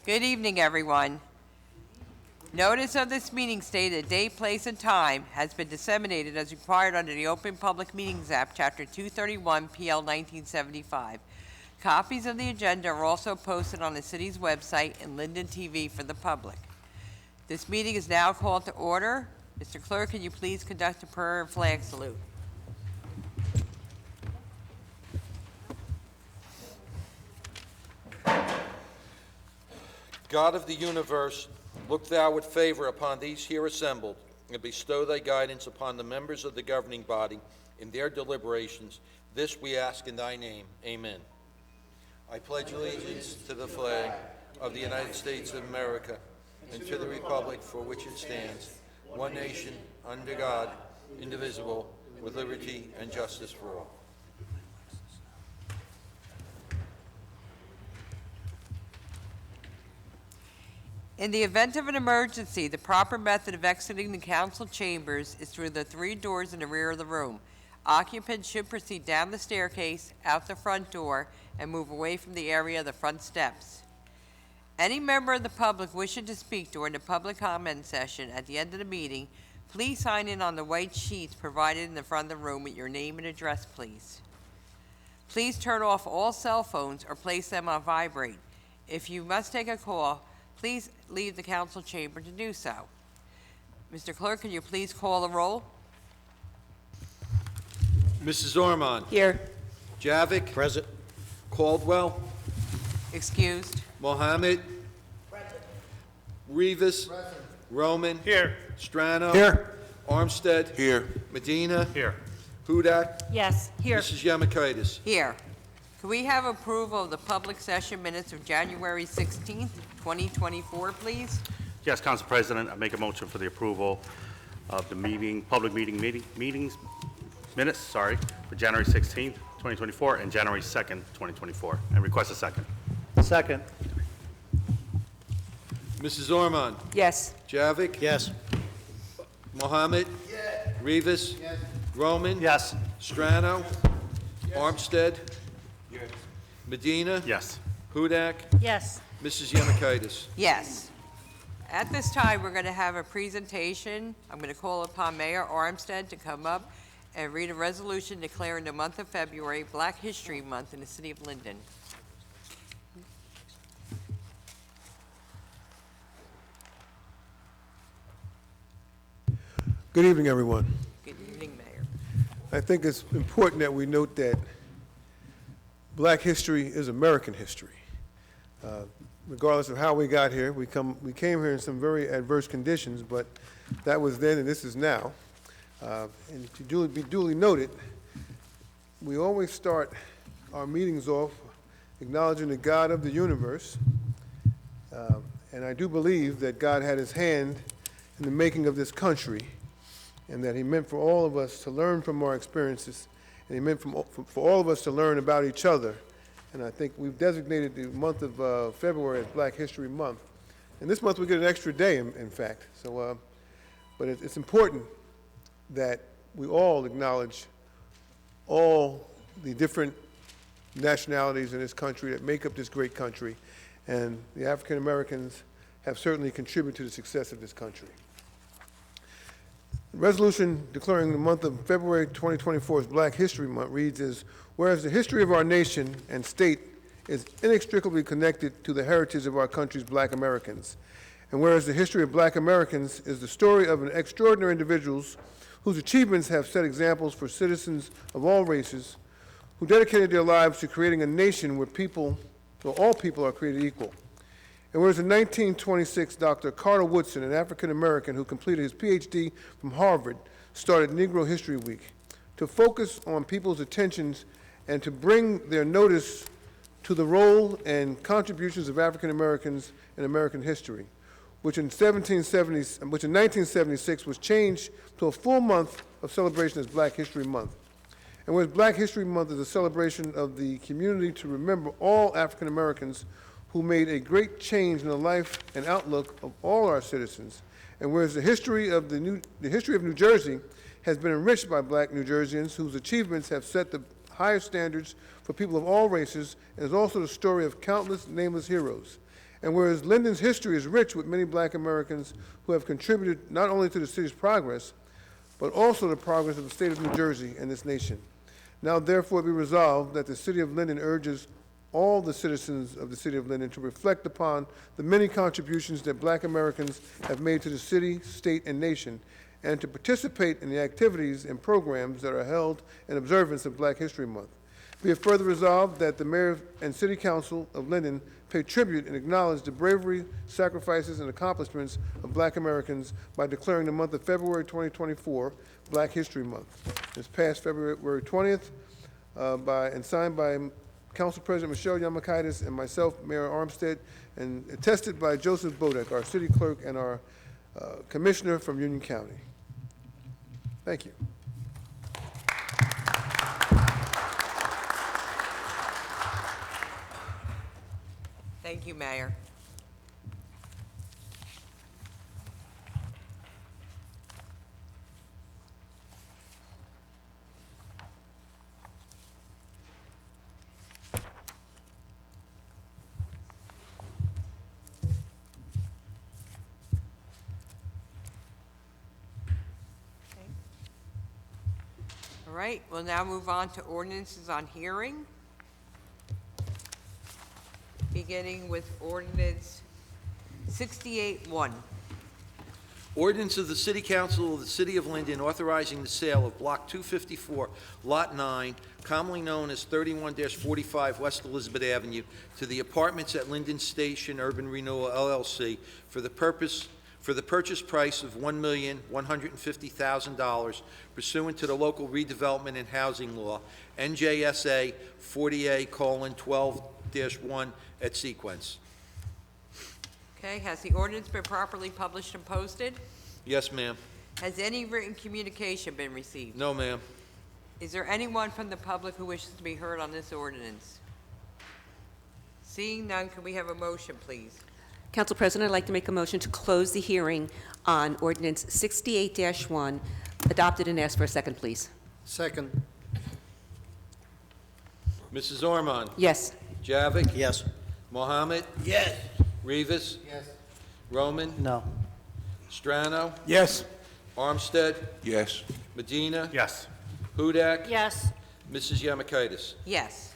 Good evening, everyone. Notice of this meeting stated date, place, and time has been disseminated as required under the Open Public Meetings Act, Chapter 231, PL 1975. Copies of the agenda are also posted on the city's website and Linden TV for the public. This meeting is now called to order. Mr. Clerk, can you please conduct a prayer and flag salute? God of the universe, look thou with favor upon these here assembled, and bestow thy guidance upon the members of the governing body in their deliberations. This we ask in thy name. Amen. I pledge allegiance to the flag of the United States of America and to the republic for which it stands, one nation, under God, indivisible, with liberty and justice for all. In the event of an emergency, the proper method of exiting the council chambers is through the 3 doors in the rear of the room. Occupants should proceed down the staircase, out the front door, and move away from the area of the front steps. Any member of the public wishing to speak during the public comment session at the end of the meeting, please sign in on the white sheets provided in the front of the room with your name and address, please. Please turn off all cell phones or place them on vibrate. If you must take a call, please leave the council chamber to do so. Mr. Clerk, can you please call the roll? Mrs. Ormond. Here. Javik. Present. Caldwell. Excused. Mohammed. Present. Rivas. Present. Roman. Here. Strano. Here. Armstead. Here. Medina. Here. Hudak. Yes, here. Mrs. Yamakaitis. Here. Can we have approval of the public session minutes of January 16th, 2024, please? Yes, Council President, I make a motion for the approval of the public meetings minutes, for January 16th, 2024 and January 2nd, 2024, and request a second. Second. Mrs. Ormond. Yes. Javik. Yes. Mohammed. Yes. Rivas. Yes. Roman. Yes. Strano. Yes. Armstead. Yes. Medina. Yes. Hudak. Yes. Mrs. Yamakaitis. Yes. At this time, we're going to have a presentation. I'm going to call upon Mayor Armstead to come up and read a resolution declaring the month of February Black History Month in the city of Linden. Good evening, everyone. Good evening, Mayor. I think it's important that we note that Black history is American history. Regardless of how we got here, we came here in some very adverse conditions, but that was then and this is now. And to be duly noted, we always start our meetings off acknowledging the God of the universe. And I do believe that God had his hand in the making of this country, and that he meant for all of us to learn from our experiences, and he meant for all of us to learn about each other. And I think we've designated the month of February as Black History Month. And this month we get an extra day, in fact. So, but it's important that we all acknowledge all the different nationalities in this country that make up this great country. And the African Americans have certainly contributed to the success of this country. The resolution declaring the month of February 2024 as Black History Month reads as, whereas the history of our nation and state is inextricably connected to the heritage of our country's Black Americans, and whereas the history of Black Americans is the story of an extraordinary individuals whose achievements have set examples for citizens of all races, who dedicated their lives to creating a nation where all people are created equal. And whereas in 1926, Dr. Carter Woodson, an African-American who completed his PhD from Harvard, started Negro History Week to focus on people's attentions and to bring their notice to the role and contributions of African Americans in American history, which in 1976 was changed to a full month of celebration as Black History Month. And whereas Black History Month is a celebration of the community to remember all African Americans who made a great change in the life and outlook of all our citizens, and whereas the history of New Jersey has been enriched by Black New Jerseyans whose achievements have set the highest standards for people of all races, and is also the story of countless nameless heroes. And whereas Linden's history is rich with many black Americans who have contributed not only to the city's progress, but also the progress of the state of New Jersey and this nation. Now therefore be resolved that the city of Linden urges all the citizens of the city of Linden to reflect upon the many contributions that black Americans have made to the city, state, and nation, and to participate in the activities and programs that are held in observance of Black History Month. Be it further resolved that the mayor and city council of Linden pay tribute and acknowledge the bravery, sacrifices, and accomplishments of black Americans by declaring the month of February 2024 Black History Month. This past February 20th, and signed by Council President Michelle Yamakaitis and myself, Mayor Armstead, and attested by Joseph Bodek, our city clerk and our commissioner from Union County. Thank you. Thank you, Mayor. All right, we'll now move on to ordinances on hearing, beginning with ordinance 68-1. Ordinance of the City Council of the City of Linden authorizing the sale of Block 254, Lot 9, commonly known as 31-45 West Elizabeth Avenue, to the apartments at Linden Station Urban Renewal LLC for the purchase price of $1,150,000 pursuant to the local redevelopment and housing law, NJSA 40A:12-1 et sequence. Okay, has the ordinance been properly published and posted? Yes, ma'am. Has any written communication been received? No, ma'am. Is there anyone from the public who wishes to be heard on this ordinance? Seeing none, can we have a motion, please? Council President, I'd like to make a motion to close the hearing on ordinance 68-1, adopted, and ask for a second, please. Second. Mrs. Ormond? Yes. Javik? Yes. Mohammed? Yes. Rivas? Yes. Roman? No. Strano? Yes. Armstead? Yes. Medina? Yes. Hudak? yes, Mrs. Yamakaitis? Yes.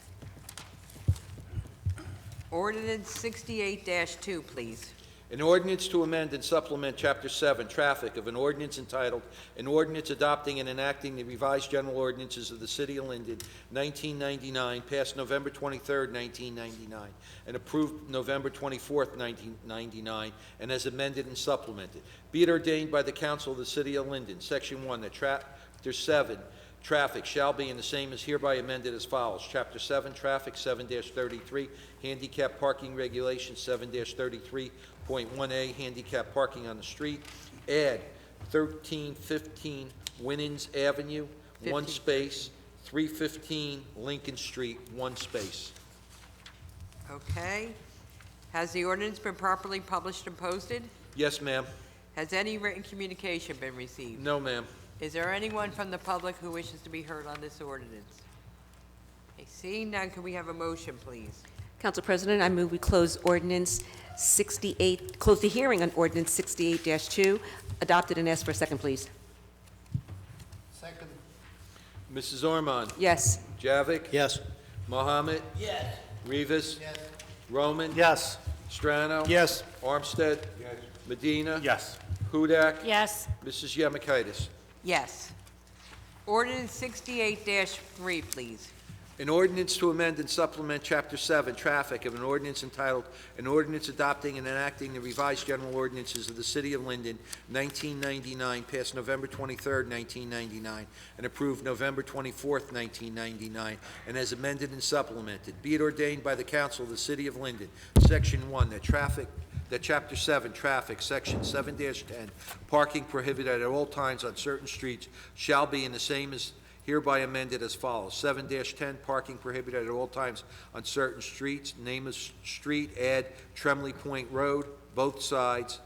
Ordinance 68-2, please. An ordinance to amend and supplement Chapter 7, Traffic, of an ordinance entitled, An Ordinance Adopting and Enacting the Revised General Ordinances of the City of Linden, 1999, passed November 23, 1999, and approved November 24, 1999, and as amended and supplemented. Be it ordained by the Council of the City of Linden, Section 1, that Chapter 7, Traffic shall be, and the same is hereby amended as follows. Chapter 7, Traffic, 7-33, Handicap Parking Regulations, 7-33.1A, Handicap Parking on the Street. Add 1315 Winans Avenue, 1 space, 315 Lincoln Street, 1 space. Okay. Has the ordinance been properly published and posted? Yes, ma'am. Has any written communication been received? No, ma'am. Is there anyone from the public who wishes to be heard on this ordinance? Okay, seeing none, can we have a motion, please? Council President, I move we close ordinance 68, close the hearing on ordinance 68-2, adopted, and ask for a second, please. Second. Mrs. Ormond? Yes. Javik? Yes. Mohammed? Yes. Rivas? Yes. Roman? Yes. Strano? Yes. Armstead? Yes. Medina? Yes. Hudak? yes, Mrs. Yamakaitis? Yes. Ordinance 68-3, please. An ordinance to amend and supplement Chapter 7, Traffic, of an ordinance entitled, An Ordinance Adopting and Enacting the Revised General Ordinances of the City of Linden, 1999, passed November 23, 1999, and approved November 24, 1999, and as amended and supplemented. Be it ordained by the Council of the City of Linden, Section 1, that Chapter 7, Traffic, Section 7-10, parking prohibited at all times on certain streets shall be, and the same is hereby amended as follows. 7-10, parking prohibited at all times on certain streets. Name of street, add Tremley Point Road, both sides.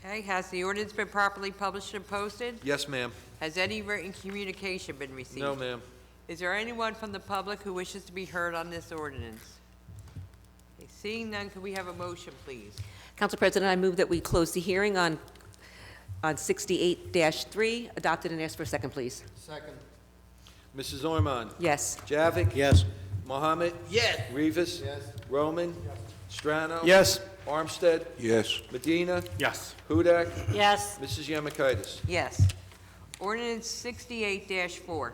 Okay, has the ordinance been properly published and posted? Yes, ma'am. Has any written communication been received? No, ma'am. Is there anyone from the public who wishes to be heard on this ordinance? Okay, Seeing none, could we have a motion, please? Council President, I move that we close the hearing on 68-3, adopted and ask for a second, please. Second. Mrs. Ormond? Yes. Javik? Yes. Mohammed? Yes. Rivas? Yes. Roman? Strano? Yes. Armstead? Yes. Medina? Yes. Hudak? yes, Mrs. Yemakaitis? Yes. Ordinance 68-4.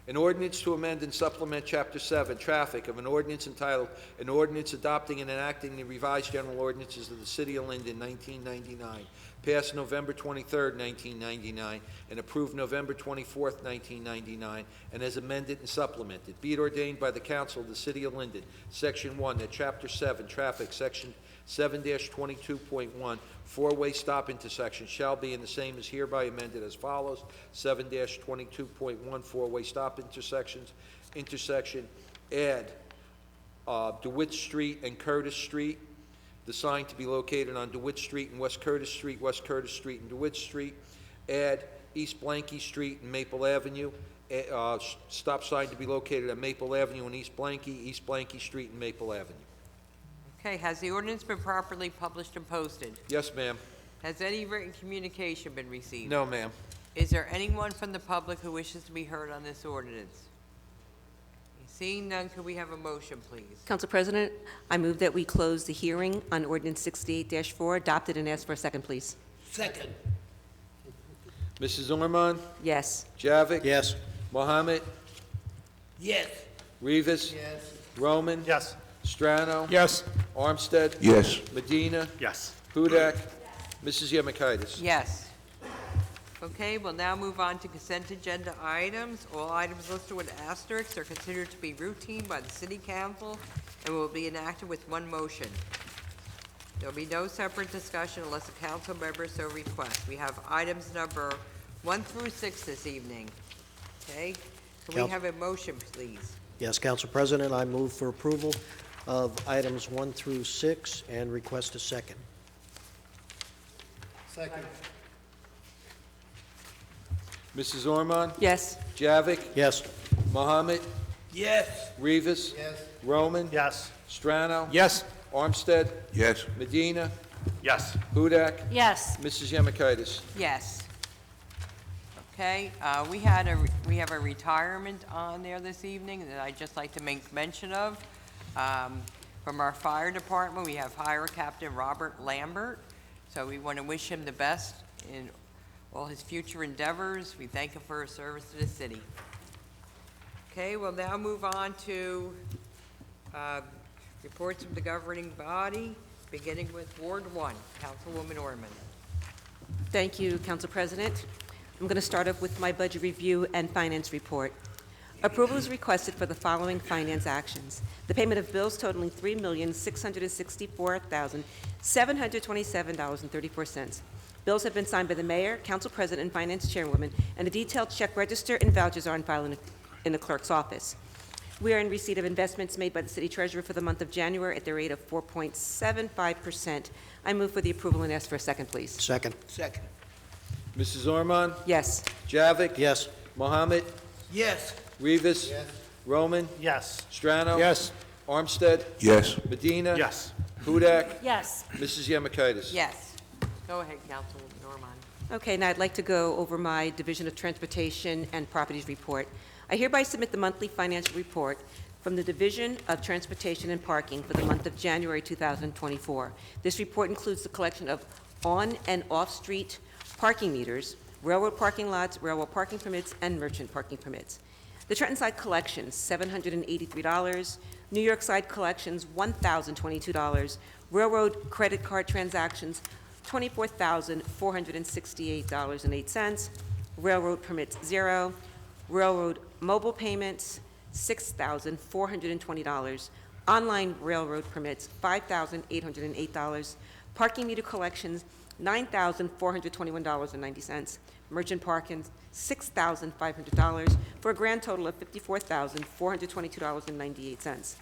An ordinance to amend and supplement Chapter 7, Traffic, of an ordinance entitled, An Ordinance Adopting and Enacting the Revised General Ordinances of the City of Linden, 1999, passed November 23, 1999, and approved November 24, 1999, and as amended and supplemented. Be it ordained by the Council of the City of Linden, Section 1, that Chapter 7, Traffic, Section 7-22.1, four-way stop intersection shall be, and the same is hereby amended as follows: 7-22.1, four-way stop intersection, add DeWitt Street and Curtis Street, the sign to be located on DeWitt Street and West Curtis Street and DeWitt Street, add East Blanky Street and Maple Avenue, stop sign to be located at Maple Avenue and East Blanky Street and Maple Avenue. Okay, has the ordinance been properly published and posted? Yes, ma'am. Has any written communication been received? No, ma'am. Is there anyone from the public who wishes to be heard on this ordinance? Seeing none, could we have a motion, please? Council President, I move that we close the hearing on ordinance 68-4, adopted and ask for a second, please. Second. Mrs. Ormond? Yes. Javik? Yes. Mohammed? Yes. Rivas? Yes. Roman? Yes. Strano? Yes. Armstead? Yes. Medina? Yes. Hudak? Mrs. Yemakaitis? Yes. Okay, we'll now move on to consent agenda items. All items listed with asterisks are considered to be routine by the city council and will be enacted with one motion. There will be no separate discussion unless a council member so requests. We have items number 1 through 6 this evening. Okay? Can we Council- have a motion, please? Yes, Council President, I move for approval of items 1 through 6 and request a second. Second. Mrs. Ormond? Yes. Javik? Yes. Mohammed? Yes. Rivas? Yes. Roman? Yes. Strano? Yes. Armstead? Yes. Medina? Yes. Hudak? yes, Mrs. Yemakaitis? Yes. Okay, we have a retirement on there this evening that I'd just like to make mention of. From our fire department, we have Fire Captain Robert Lambert. So we want to wish him the best in all his future endeavors. We thank him for his service to the city. Okay, we'll now move on to reports of the governing body, beginning with Ward 1, Councilwoman Orman. Thank you, Council President. I'm going to start off with my budget review and finance report. Approval is requested for the following finance actions: the payment of bills totaling $3,664,727.34. Bills have been signed by the mayor, council president, and finance chairwoman, and a detailed check register and vouchers are on file in the clerk's office. We are in receipt of investments made by the city treasurer for the month of January at the rate of 4.75%. I move for the approval and ask for a second, please. Second. Second. Mrs. Ormond? Yes. Javik? Yes. Mohammed? Yes. Rivas? Yes. Roman? Yes. Strano? Yes. Armstead? Yes. Medina? Yes. Hudak? yes, Mrs. Yemakaitis? Yes. Go ahead, Councilwoman Orman. Okay, now I'd like to go over my Division of Transportation and Properties report. I hereby submit the monthly financial report from the Division of Transportation and Parking for the month of January 2024. This report includes the collection of on- and off-street parking meters, railroad parking lots, railroad parking permits, and merchant parking permits. The Trenton side collections, $783. New York side collections, $1,022. Railroad credit card transactions, $24,468.08. Railroad permits, 0. Railroad mobile payments, $6,420. Online railroad permits, $5,808. Parking meter collections, $9,421.90. Merchant parking, $6,500, for a grand total of $54,422.98.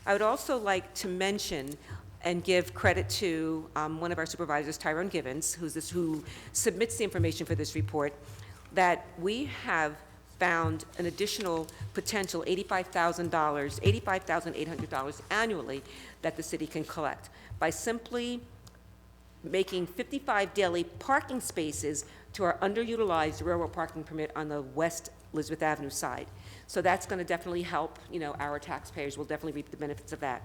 I would also like to mention and give credit to one of our supervisors, Tyrone Givens, who submits the information for this report, that we have found an additional potential $85,800 annually that the city can collect by simply making 55 daily parking spaces to our underutilized railroad parking permit on the West Elizabeth Avenue side. So that's going to definitely help, our taxpayers will definitely reap the benefits of that.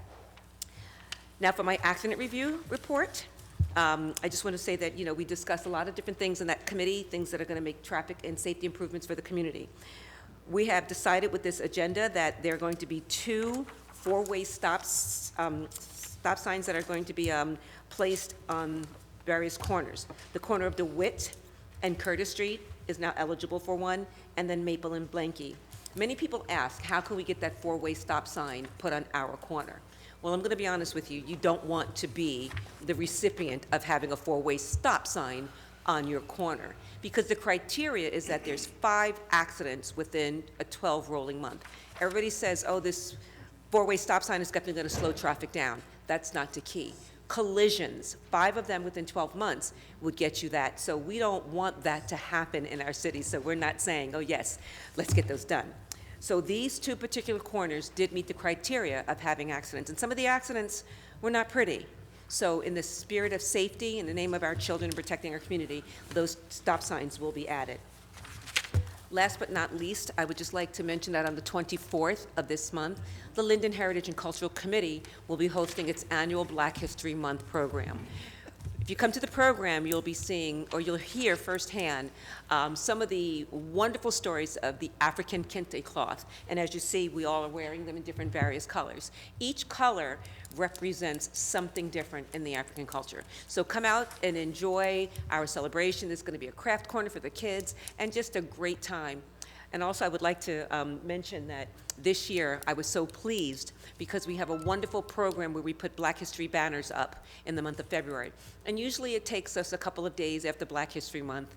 Now for my accident review report, I just want to say that, we discussed a lot of different things in that committee, things that are going to make traffic and safety improvements for the community. We have decided with this agenda that there are going to be 2 four-way stop signs that are going to be placed on various corners. The corner of DeWitt and Curtis Street is now eligible for one, and then Maple and Blanky. Many people ask, how can we get that four-way stop sign put on our corner? Well, I'm going to be honest with you, you don't want to be the recipient of having a four-way stop sign on your corner, because the criteria is that there's 5 accidents within a 12 rolling month. Everybody says, oh, this four-way stop sign is definitely going to slow traffic down. That's not the key. Collisions, 5 of them within 12 months would get you that. So we don't want that to happen in our city, so we're not saying, oh yes, let's get those done. So these 2 particular corners did meet the criteria of having accidents, and some of the accidents were not pretty. So in the spirit of safety, in the name of our children and protecting our community, those stop signs will be added. Last but not least, I would just like to mention that on the 24th of this month, the Linden Heritage and Cultural Committee will be hosting its annual Black History Month program. If you come to the program, you'll be seeing, or you'll hear firsthand, some of the wonderful stories of the African kente cloth. And as you see, we all are wearing them in different various colors. Each color represents something different in the African culture. So come out and enjoy our celebration. There's going to be a craft corner for the kids, and just a great time. And also, I would like to mention that this year, I was so pleased because we have a wonderful program where we put Black History banners up in the month of February. And usually it takes us a couple of days after Black History Month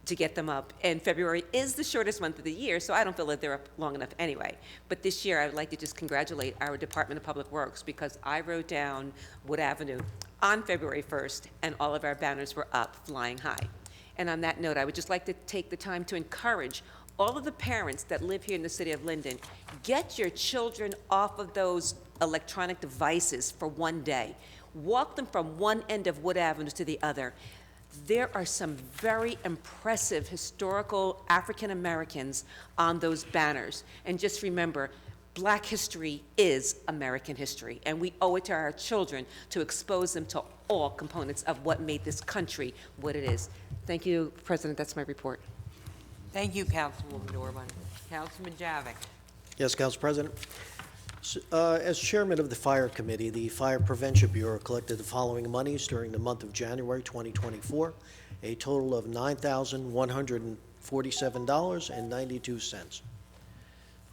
to get them up. And February is the shortest month of the year, so I don't feel that they're up long enough anyway. But this year, I would like to just congratulate our Department of Public Works, because I wrote down Wood Avenue on February 1st, and all of our banners were up flying high. And on that note, I would just like to take the time to encourage all of the parents that live here in the city of Linden, get your children off of those electronic devices for one day. Walk them from one end of Wood Avenue to the other. There are some very impressive historical African Americans on those banners. And just remember, Black history is American history, and we owe it to our children to expose them to all components of what made this country what it is. Thank you, President. That's my report. Thank you, Councilwoman Norman. Councilman Javik. Yes, Council President. As chairman of the Fire Committee, the Fire Prevention Bureau collected the following monies during the month of January 2024, a total of $9,147.92.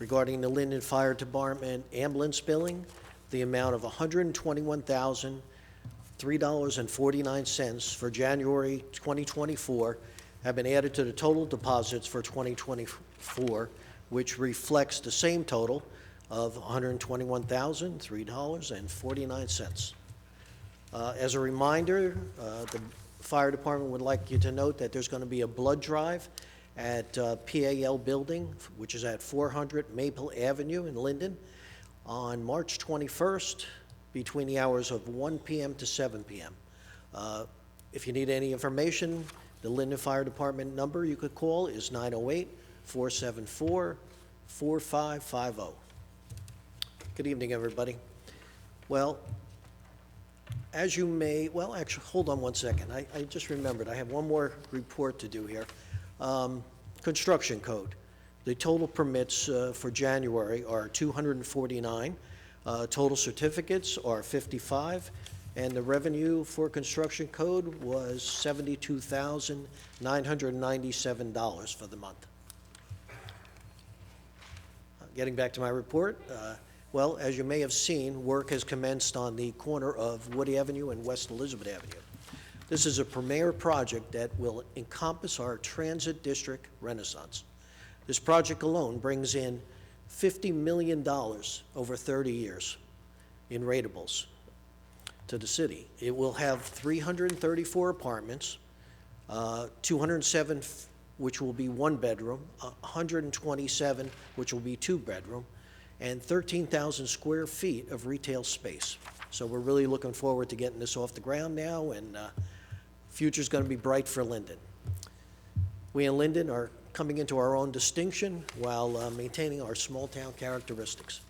Regarding the Linden Fire Department ambulance billing, the amount of $121,003.49 for January 2024 have been added to the total deposits for 2024, which reflects the same total of $121,003.49. As a reminder, the fire department would like you to note that there's going to be a blood drive at PAL Building, which is at 400 Maple Avenue in Linden, on March 21st between the hours of 1 p.m. to 7 p.m. If you need any information, the Linden Fire Department number you could call is 908-474-4550. Good evening, everybody. Well, as you may, well, actually, hold on one second. I just remembered, I have one more report to do here. Construction code. The total permits for January are 249. Total certificates are 55. And the revenue for construction code was $72,997 for the month. Getting back to my report, well, as you may have seen, work has commenced on the corner of Wood Avenue and West Elizabeth Avenue. This is a premier project that will encompass our transit district renaissance. This project alone brings in $50 million over 30 years in ratables to the city. It will have 334 apartments, 207 which will be one bedroom, 127, which will be two bedroom, and 13,000 square feet of retail space. So we're really looking forward to getting this off the ground now, and future's going to be bright for Linden. We in Linden are coming into our own distinction while maintaining our small-town characteristics.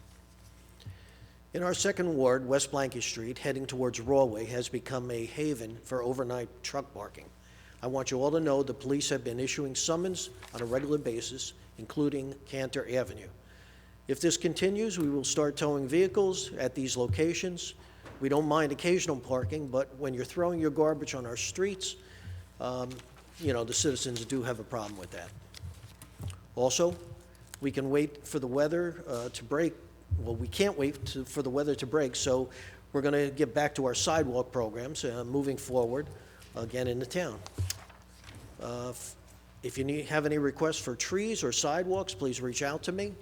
In our second ward, West Blanket Street, heading towards Rawway, has become a haven for overnight truck parking. I want you all to know the police have been issuing summons on a regular basis, including Cantor Avenue. If this continues, we will start towing vehicles at these locations. We don't mind occasional parking, but when you're throwing your garbage on our streets, you know, the citizens do have a problem with that. Also, we can wait for the weather to break. Well, we can't wait for the weather to break, so we're going to get back to our sidewalk programs moving forward again in the town. If you have any requests for trees or sidewalks, please reach out to me.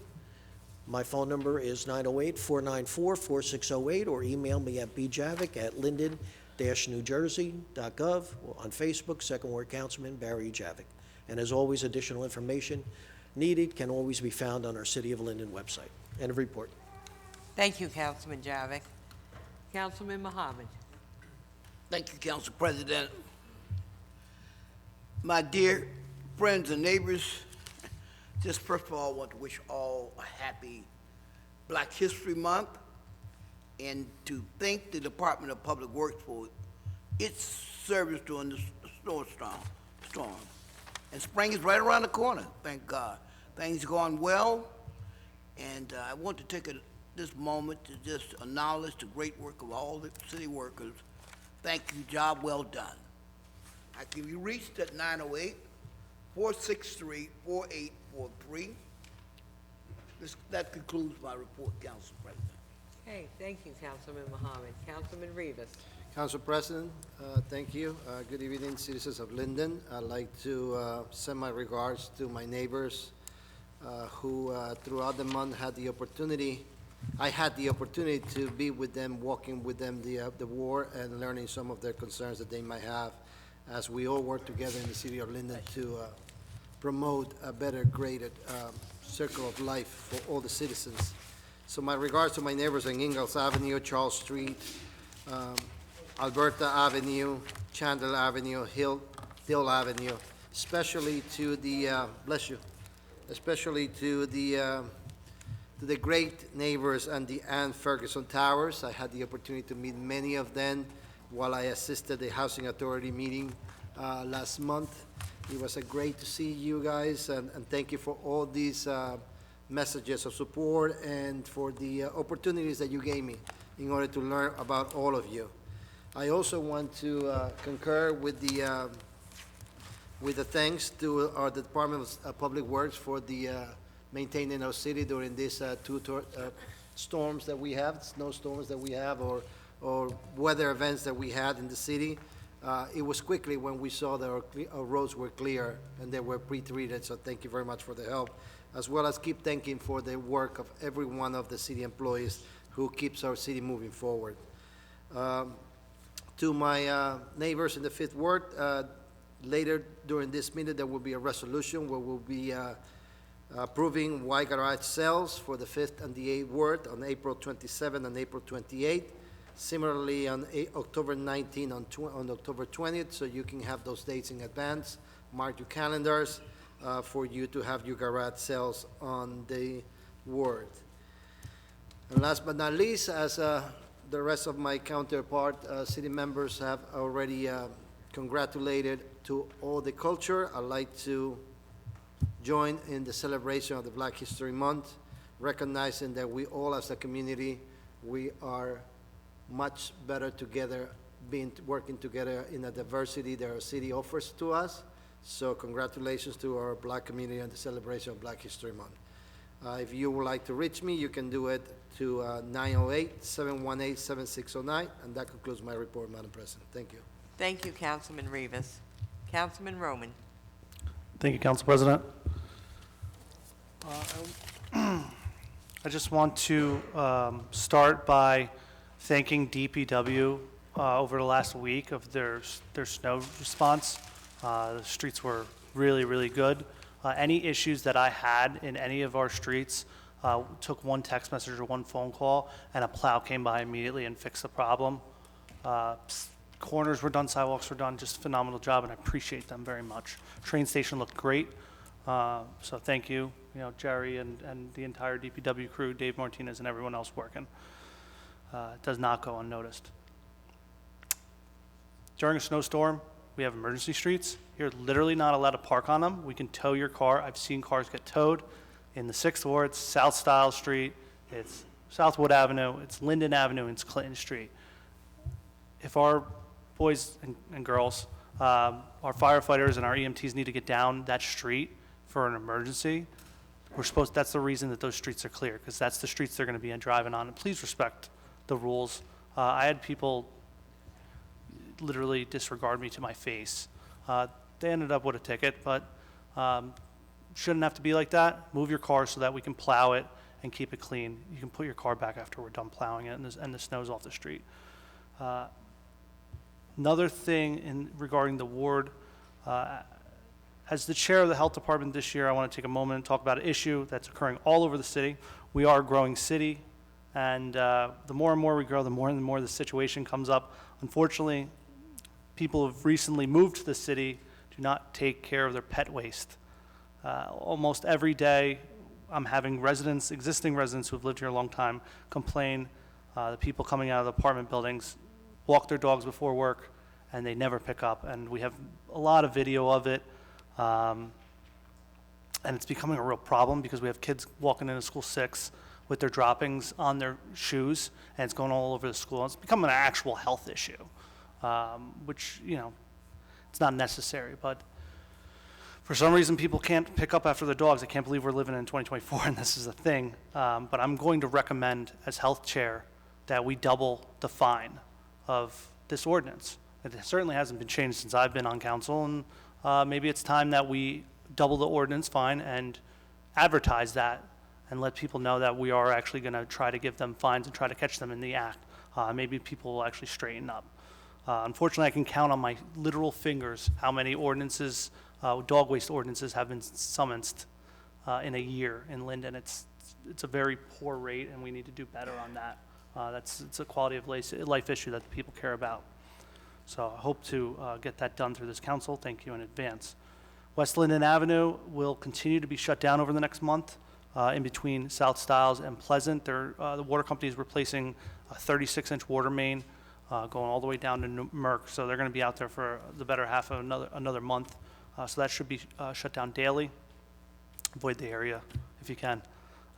My phone number is 908-494-4608, or email me at bjavick@linden-newjersey.gov, or on Facebook, Second Ward Councilman Barry Javick. And as always, additional information needed can always be found on our City of Linden website. End of report. Thank you, Councilman Javick. Councilman Mohammed. Thank you, Council President. My dear friends and neighbors, just first of all, I want to wish all a happy Black History Month, and to thank the Department of Public Works for its service during the storm. And spring is right around the corner, thank God. Things are going well, and I want to take this moment to just acknowledge the great work of all the city workers. Thank you, job well done. I can be reached at 908-463-4843. That concludes my report, Council President. Okay, thank you, Councilman Mohammed. Councilman Rivas. Council President, thank you. Good evening, citizens of Linden. I'd like to send my regards to my neighbors who throughout the month I had the opportunity to be with them, walking with them the ward and learning some of their concerns that they might have as we all work together in the city of Linden to promote a better graded circle of life for all the citizens. So my regards to my neighbors on Ingalls Avenue, Charles Street, Alberta Avenue, Chandler Avenue, Hill Avenue, especially to the, especially to the great neighbors and the Ann Ferguson Towers. I had the opportunity to meet many of them while I assisted the Housing Authority meeting last month. It was great to see you guys, and thank you for all these messages of support and for the opportunities that you gave me in order to learn about all of you. I also want to concur with the thanks to our Department of Public Works for the maintaining our city during these two storms that we have, snowstorms that we have, or weather events that we had in the city. It was quickly when we saw that our roads were clear and they were pre-treated, so thank you very much for the help, as well as keep thanking for the work of every one of the city employees who keeps our city moving forward. To my neighbors in the Fifth Ward, later during this meeting there will be a resolution where we'll be approving white garage sales for the 5th and the 8th Ward on April 27 and April 28. Similarly, on October 19 on October 20th, so you can have those dates in advance. Mark your calendars for you to have your garage sales on the ward. And last but not least, as the rest of my counterpart city members have already congratulated to all the culture, I'd like to join in the celebration of the Black History Month, recognizing that we all as a community, we are much better together, working together in the diversity that our city offers to us. So congratulations to our Black community on the celebration of Black History Month. If you would like to reach me, you can do it to 908-718-7609, and that concludes my report, Madam President. Thank you. Thank you, Councilman Rivas. Councilman Roman. Thank you, Council President. I just want to start by thanking DPW over the last week of their snow response. The streets were really, really good. Any issues that I had in any of our streets, took one text message or one phone call, and a plow came by immediately and fixed the problem. Corners were done, sidewalks were done, just a phenomenal job, and I appreciate them very much. Train station looked great, so thank you, Jerry and the entire DPW crew, Dave Martinez and everyone else working. It does not go unnoticed. During a snowstorm, we have emergency streets. You're literally not allowed to park on them. We can tow your car. I've seen cars get towed in the 6th Ward, South Style Street, it's Southwood Avenue, it's Linden Avenue, it's Clinton Street. If our boys and girls, our firefighters and our EMTs need to get down that street for an emergency, that's the reason that those streets are clear, because that's the streets they're going to be driving on. And please respect the rules. I had people literally disregard me to my face. They ended up with a ticket, but shouldn't have to be like that. Move your car so that we can plow it and keep it clean. You can put your car back after we're done plowing it and the snow's off the street. Another thing regarding the ward, as the chair of the health department this year, I want to take a moment and talk about an issue that's occurring all over the city. We are a growing city, and the more and more we grow, the more and more the situation comes up. Unfortunately, people who have recently moved to the city do not take care of their pet waste. Almost every day, I'm having existing residents who have lived here a long time, complain. The people coming out of the apartment buildings walk their dogs before work, and they never pick up. And we have a lot of video of it. And it's becoming a real problem because we have kids walking into school 6 with their droppings on their shoes, and it's going all over the school. It's becoming an actual health issue, which, it's not necessary. But for some reason, people can't pick up after their dogs. I can't believe we're living in 2024 and this is a thing. But I'm going to recommend, as health chair, that we double the fine of this ordinance. It certainly hasn't been changed since I've been on council, and maybe it's time that we double the ordinance fine and advertise that and let people know that we are actually going to try to give them fines and try to catch them in the act. Maybe people will actually straighten up. Unfortunately, I can count on my literal fingers how many ordinances, dog waste ordinances have been summoned in a year in Linden. It's a very poor rate, and we need to do better on that. It's a quality of life issue that the people care about. So I hope to get that done through this council. Thank you in advance. West Linden Avenue will continue to be shut down over the next month in between South Stiles and Pleasant. The water company is replacing a 36-inch water main going all the way down to Merck. So they're going to be out there for the better half of another month. So that should be shut down daily. Avoid the area if you can.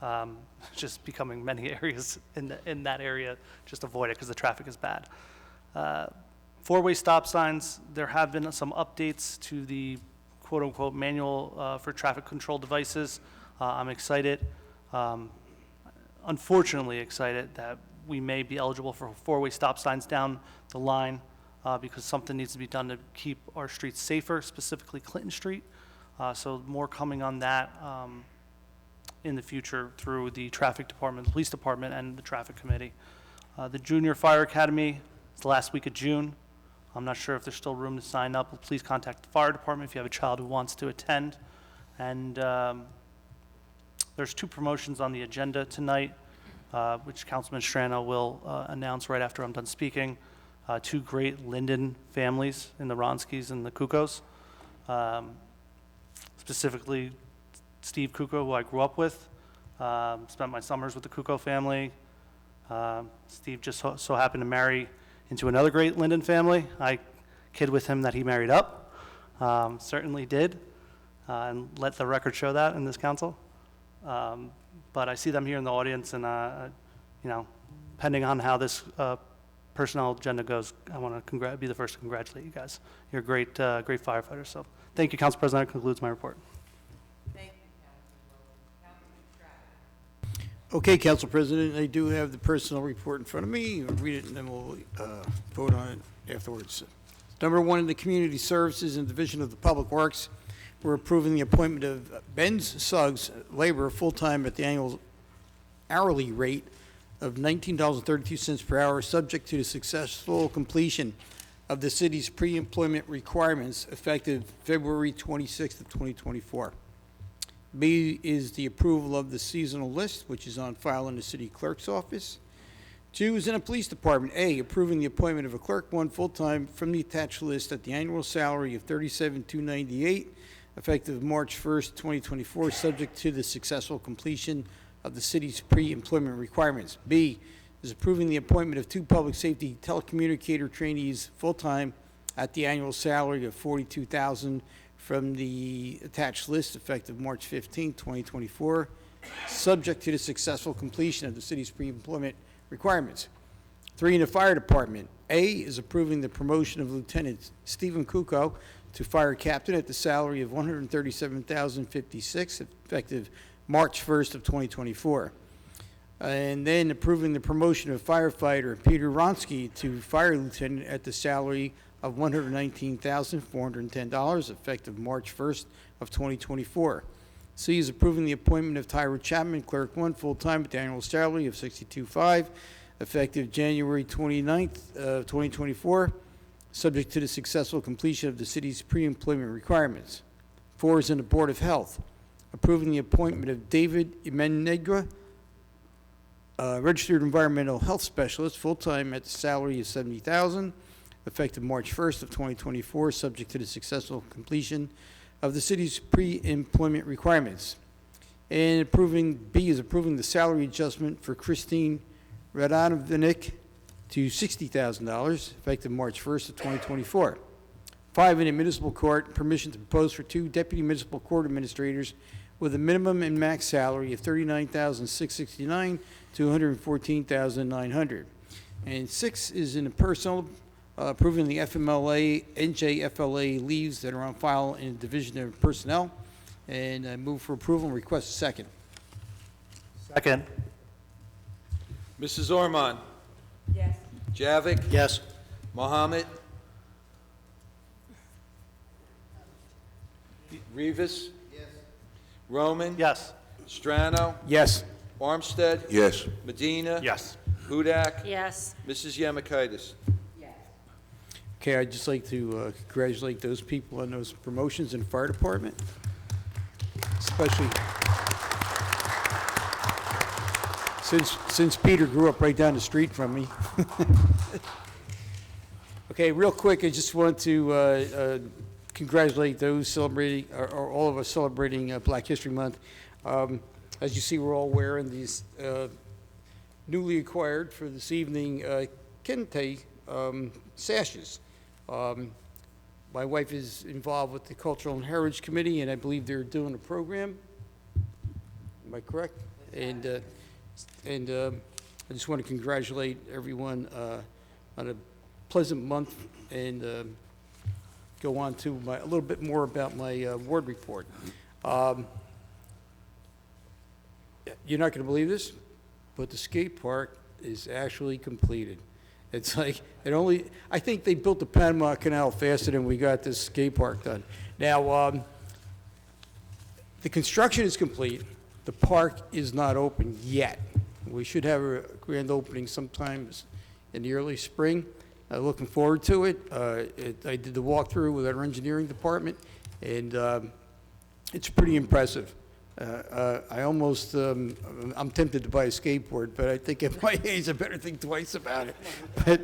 It's just becoming many areas in that area. Just avoid it because the traffic is bad. Four-way stop signs, there have been some updates to the quote-unquote manual for traffic control devices. I'm excited, unfortunately excited, that we may be eligible for four-way stop signs down the line because something needs to be done to keep our streets safer, specifically Clinton Street. So more coming on that in the future through the traffic department, the police department, and the traffic committee. The Junior Fire Academy is the last week of June. I'm not sure if there's still room to sign up, but please contact the fire department if you have a child who wants to attend. And there's 2 promotions on the agenda tonight, which Councilman Strano will announce right after I'm done speaking. 2 great Linden families in the Ronskis and the Kukos. Specifically, Steve Kuko, who I grew up with, spent my summers with the Kuko family. Steve just so happened to marry into another great Linden family. I kid with him that he married up, certainly did, and let the record show that in this council. But I see them here in the audience, and depending on how this personnel agenda goes, I want to be the first to congratulate you guys. You're great firefighters. So thank you, Council President. That concludes my report. Thank you, Councilman Stratton. Okay, Council President, I do have the personnel report in front of me. I'll read it and then we'll vote on it afterwards. Number 1, in the Community Services and Division of the Public Works, we're approving the appointment of Ben Suggs, labor, full-time at the annual hourly rate of $19.32 per hour, subject to the successful completion of the city's pre-employment requirements effective February 26th of 2024. B is the approval of the seasonal list, which is on file in the city clerk's office. 2 is in the police department. A, approving the appointment of a clerk 1 full-time from the attached list at the annual salary of $37,298 effective March 1st, 2024, subject to the successful completion of the city's pre-employment requirements. B is approving the appointment of 2 public safety telecommunicator trainees full-time at the annual salary of $42,000 from the attached list effective March 15, 2024, subject to the successful completion of the city's pre-employment requirements. 3, in the fire department. A is approving the promotion of Lieutenant Stephen Kuko to fire captain at the salary of $137,056 effective March 1st of 2024. And then approving the promotion of firefighter Peter Ronsky to fire lieutenant at the salary of $119,410 effective March 1st of 2024. C is approving the appointment of Tyra Chapman, clerk 1, full-time at the annual salary of $62,500 effective January 29th of 2024, subject to the successful completion of the city's pre-employment requirements. 4 is in the Board of Health, approving the appointment of David Imenegra, registered environmental health specialist, full-time at the salary of $70,000, effective March 1st of 2024, subject to the successful completion of the city's pre-employment requirements. And B is approving the salary adjustment for Christine Radanovic to $60,000, effective March 1st of 2024. 5, in the municipal court, permission to propose for 2 deputy municipal court administrators with a minimum and max salary of $39,669 to $114,900. And 6 is in the personal, approving the FMLA, NJFLA leaves that are on file in the Division of Personnel. And I move for approval and request a second. Second. Mrs. Ormond? Yes. Javik? Yes. Mohammed? Rivas? Yes. Roman? Yes. Strano? Yes. Armstead? Yes. Medina? Yes. Hudak? Yes. Mrs. Yemakaitis? Okay, I'd just like to congratulate those people on those promotions in the fire department, especially since Peter grew up right down the street from me. Okay, real quick, I just want to congratulate those celebrating, or all of us celebrating Black History Month. As you see, we're all wearing these newly acquired for this evening kente sashes. My wife is involved with the Cultural and Heritage Committee, and I believe they're doing a program. Am I correct? And I just want to congratulate everyone on a pleasant month, and go on to a little bit more about my ward report. You're not going to believe this, but the skate park is actually completed. It's like, I think they built the Panama Canal faster than we got this skate park done. Now, the construction is complete. The park is not open yet. We should have a grand opening sometime in the early spring. Looking forward to it. I did the walkthrough with our engineering department, and it's pretty impressive. I almost, I'm tempted to buy a skateboard, but I think at my age I better think twice about it. But,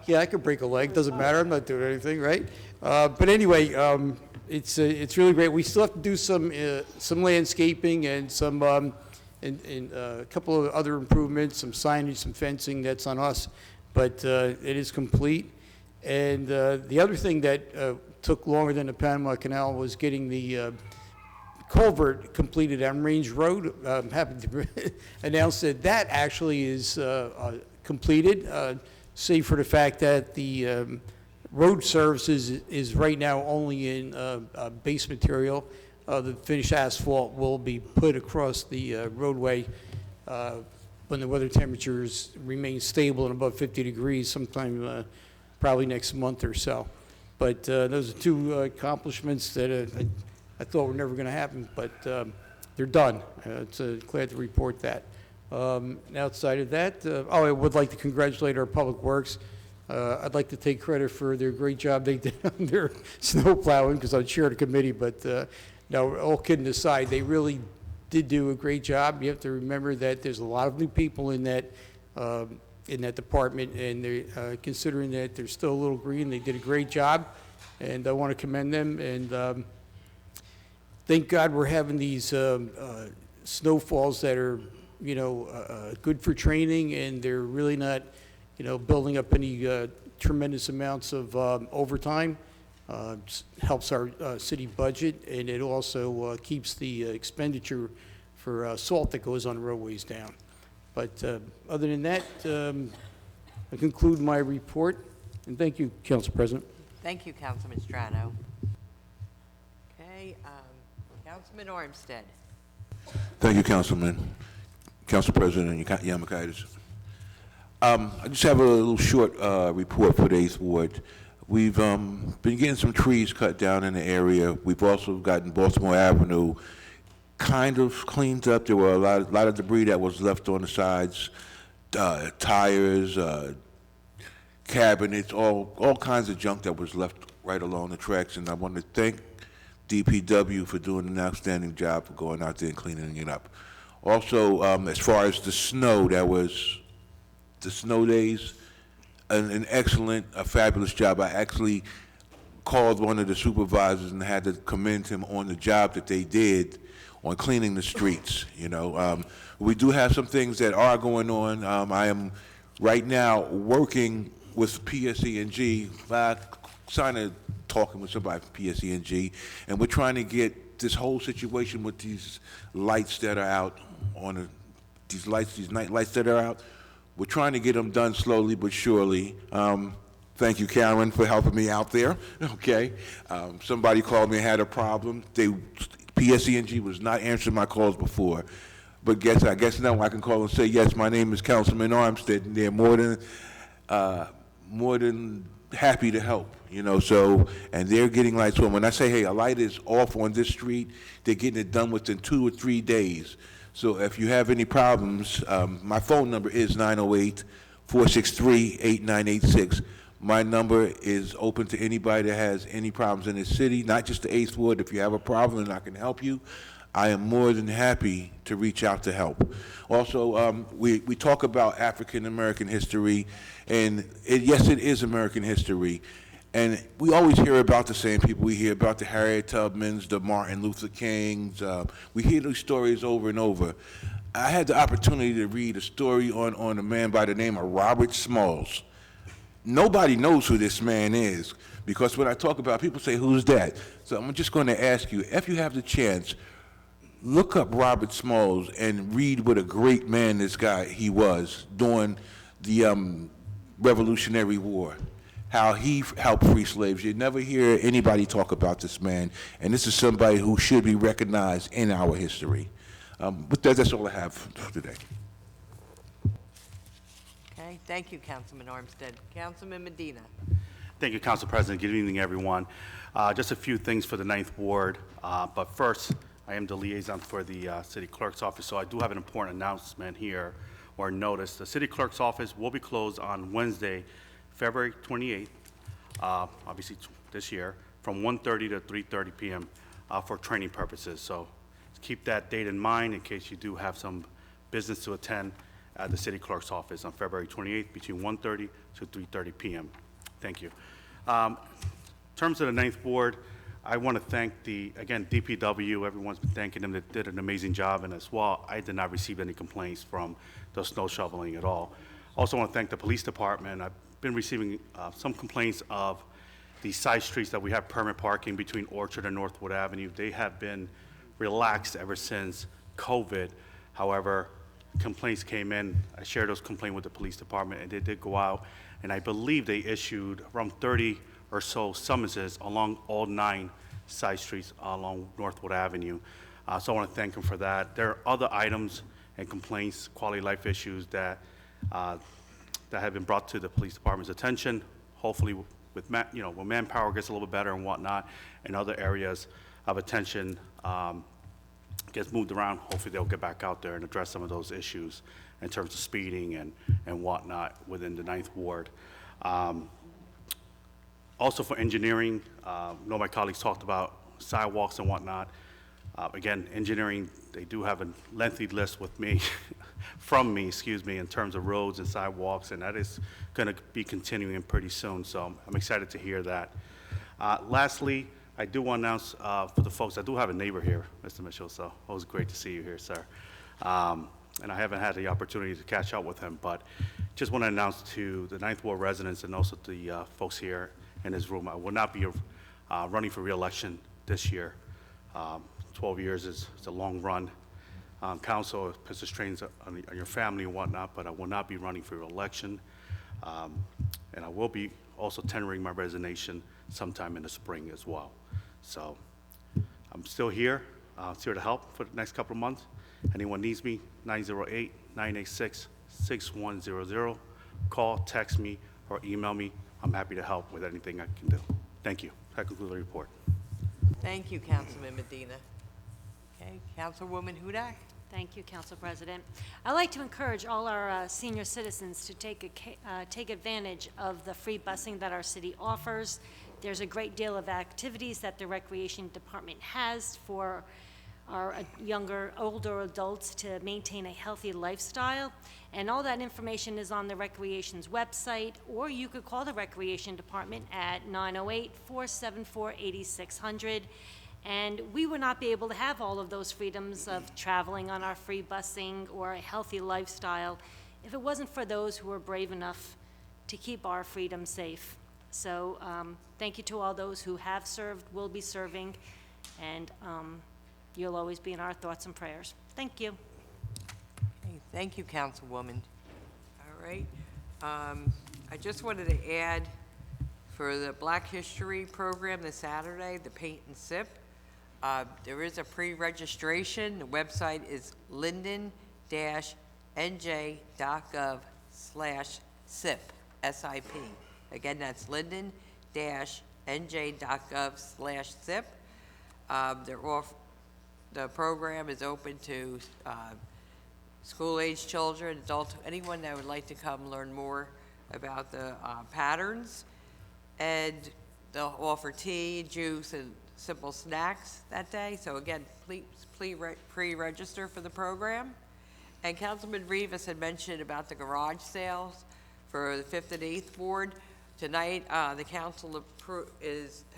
yeah, I could break a leg, doesn't matter, I'm not doing anything, right? But anyway, it's really great. We still have to do some landscaping and some, and a couple of other improvements, some signage, some fencing, that's on us, but it is complete. And the other thing that took longer than the Panama Canal was getting the culvert completed on Range Road. I'm happy to announce that actually is completed, save for the fact that the road services is right now only in base material. The finished asphalt will be put across the roadway when the weather temperatures remain stable and above 50 degrees sometime probably next month or so. But those are 2 accomplishments that I thought were never going to happen, but they're done. It's glad to report that. And outside of that, I would like to congratulate our Public Works. I'd like to take credit for their great job they did on their snow plowing, because I chair the committee, but no, all kidding aside, they really did do a great job. You have to remember that there's a lot of new people in that department, and they, considering that they're still a little green, they did a great job, and I want to commend them, and thank God we're having these snowfalls that are, you know, good for training, and they're really not, you know, building up any tremendous amounts of overtime. Helps our city budget, and it also keeps the expenditure for salt that goes on roadways down. But other than that, I conclude my report, and thank you, Council President. Thank you, Councilman Strano. Okay, Councilman Armstead. Thank you, Council President Yamakaitis. I just have a little short report for the 8th Ward. We've been getting some trees cut down in the area. We've also gotten Baltimore Avenue kind of cleaned up. There were a lot of debris that was left on the sides, tires, cabinets, all kinds of junk that was left right along the tracks. And I want to thank DPW for doing an outstanding job for going out there and cleaning it up. Also, as far as the snow, that was the snow days, an excellent, a fabulous job. I actually called one of the supervisors and had to commend him on the job that they did on cleaning the streets. You know, we do have some things that are going on. I am right now working with PSE&G, kind of talking with somebody from PSE&G, and we're trying to get this whole situation with these lights that are out on these night lights that are out. We're trying to get them done slowly but surely. Thank you, Karen, for helping me out there. Okay. Somebody called me and had a problem. PSE&G was not answering my calls before. But I guess now I can call and say, yes, my name is Councilman Armstead, and they're more than happy to help, you know, so, and they're getting lights on. When I say, hey, a light is off on this street, they're getting it done within 2 or 3 days. So if you have any problems, my phone number is 908-463-8986. My number is open to anybody that has any problems in the city, not just the 8th Ward. If you have a problem and I can help you, I am more than happy to reach out to help. Also, we talk about African-American history, and yes, it is American history. And we always hear about the same people. We hear about the Harriet Tubmans, the Martin Luther Kings. We hear those stories over and over. I had the opportunity to read a story on a man by the name of Robert Smalls. Nobody knows who this man is, because when I talk about it, people say, who's that? So I'm just going to ask you, if you have the chance, look up Robert Smalls and read what a great man he was during the Revolutionary War, how he helped free slaves. You never hear anybody talk about this man, and this is somebody who should be recognized in our history. But that's all I have for today. Okay, thank you, Councilman Armstead. Councilman Medina. Thank you, Council President. Good evening, everyone. Just a few things for the 9th Ward, but first, I am the liaison for the City Clerk's Office, so I do have an important announcement here, or notice. The City Clerk's Office will be closed on Wednesday, February 28th, obviously this year, from 1:30 to 3:30 p.m. For training purposes. So keep that date in mind in case you do have some business to attend at the City Clerk's Office on February 28th between 1:30 to 3:30 p.m. Thank you. In terms of the 9th Ward, I want to thank again, DPW. Everyone's been thanking them. They did an amazing job, and as well, I did not receive any complaints from the snow shoveling at all. Also want to thank the police department. I've been receiving some complaints of the side streets that we have permit parking between Orchard and Northwood Avenue. They have been relaxed ever since COVID. However, complaints came in. I shared those complaints with the police department, and they did go out, and I believe they issued around 30 or so summonses along all 9 side streets along Northwood Avenue. So I want to thank them for that. There are other items and complaints, quality of life issues that have been brought to the police department's attention. Hopefully, with when manpower gets a little bit better and whatnot, and other areas of attention gets moved around, hopefully they'll get back out there and address some of those issues in terms of speeding and whatnot within the 9th Ward. Also for engineering, I know my colleagues talked about sidewalks and whatnot. Again, engineering, they do have a lengthy list with me, from me, excuse me, in terms of roads and sidewalks, and that is going to be continuing pretty soon, so I'm excited to hear that. Lastly, I do want to announce for the folks, I do have a neighbor here, Mr. Mitchell, so always great to see you here, sir. And I haven't had the opportunity to catch up with him, but just want to announce to the Ninth Ward residents and also the folks here in this room, I will not be running for re-election this year. 12 years is a long run. Council puts the strains on your family and whatnot, but I will not be running for re-election. And I will be also tendering my resignation sometime in the spring as well. So I'm still here, here to help for the next couple of months. Anyone needs me, 908-986-6100. Call, text me, or email me. I'm happy to help with anything I can do. Thank you. That concludes the report. Thank you, Councilman Medina. Okay, Councilwoman Hudak? Thank you, Council President. I'd like to encourage all our senior citizens to take advantage of the free busing that our city offers. There's a great deal of activities that the Recreation Department has for our older adults to maintain a healthy lifestyle. And all that information is on the Recreation's website, or you could call the Recreation Department at 908-474-8600. And we would not be able to have all of those freedoms of traveling on our free busing or a healthy lifestyle if it wasn't for those who are brave enough to keep our freedom safe. So thank you to all those who have served, will be serving, and you'll always be in our thoughts and prayers. Thank you. Okay, thank you, Councilwoman. All right. I just wanted to add for the Black History program this Saturday, the Paint and Sip. There is a pre-registration. The website is linden-nj.gov/SIP, S-I-P. Again, that's linden-nj.gov/SIP. The program is open to school-age children, adults, anyone that would like to come learn more about the patterns. And they'll offer tea, juice, and simple snacks that day. So again, please pre-register for the program. And Councilman Rivas had mentioned about the garage sales for the 5th and 8th Ward. Tonight, the council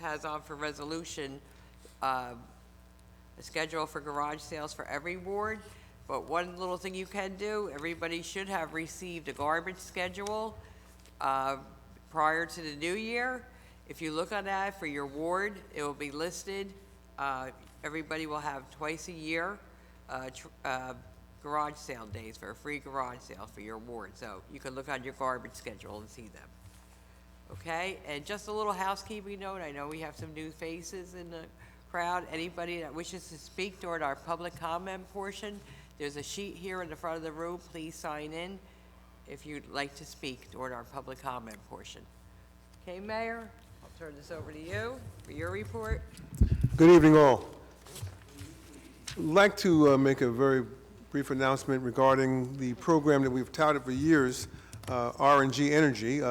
has on for resolution a schedule for garage sales for every ward. But one little thing you can do, everybody should have received a garbage schedule prior to the new year. If you look on that for your ward, it will be listed. Everybody will have twice a year garage sale days for a free garage sale for your ward. So you can look on your garbage schedule and see them. Okay, and just a little housekeeping note. I know we have some new faces in the crowd. Anybody that wishes to speak during our public comment portion, there's a sheet here in the front of the room. Please sign in if you'd like to speak during our public comment portion. Okay, Mayor, I'll turn this over to you for your report. Good evening, all. I'd like to make a very brief announcement regarding the program that we've touted for years, R&G Energy.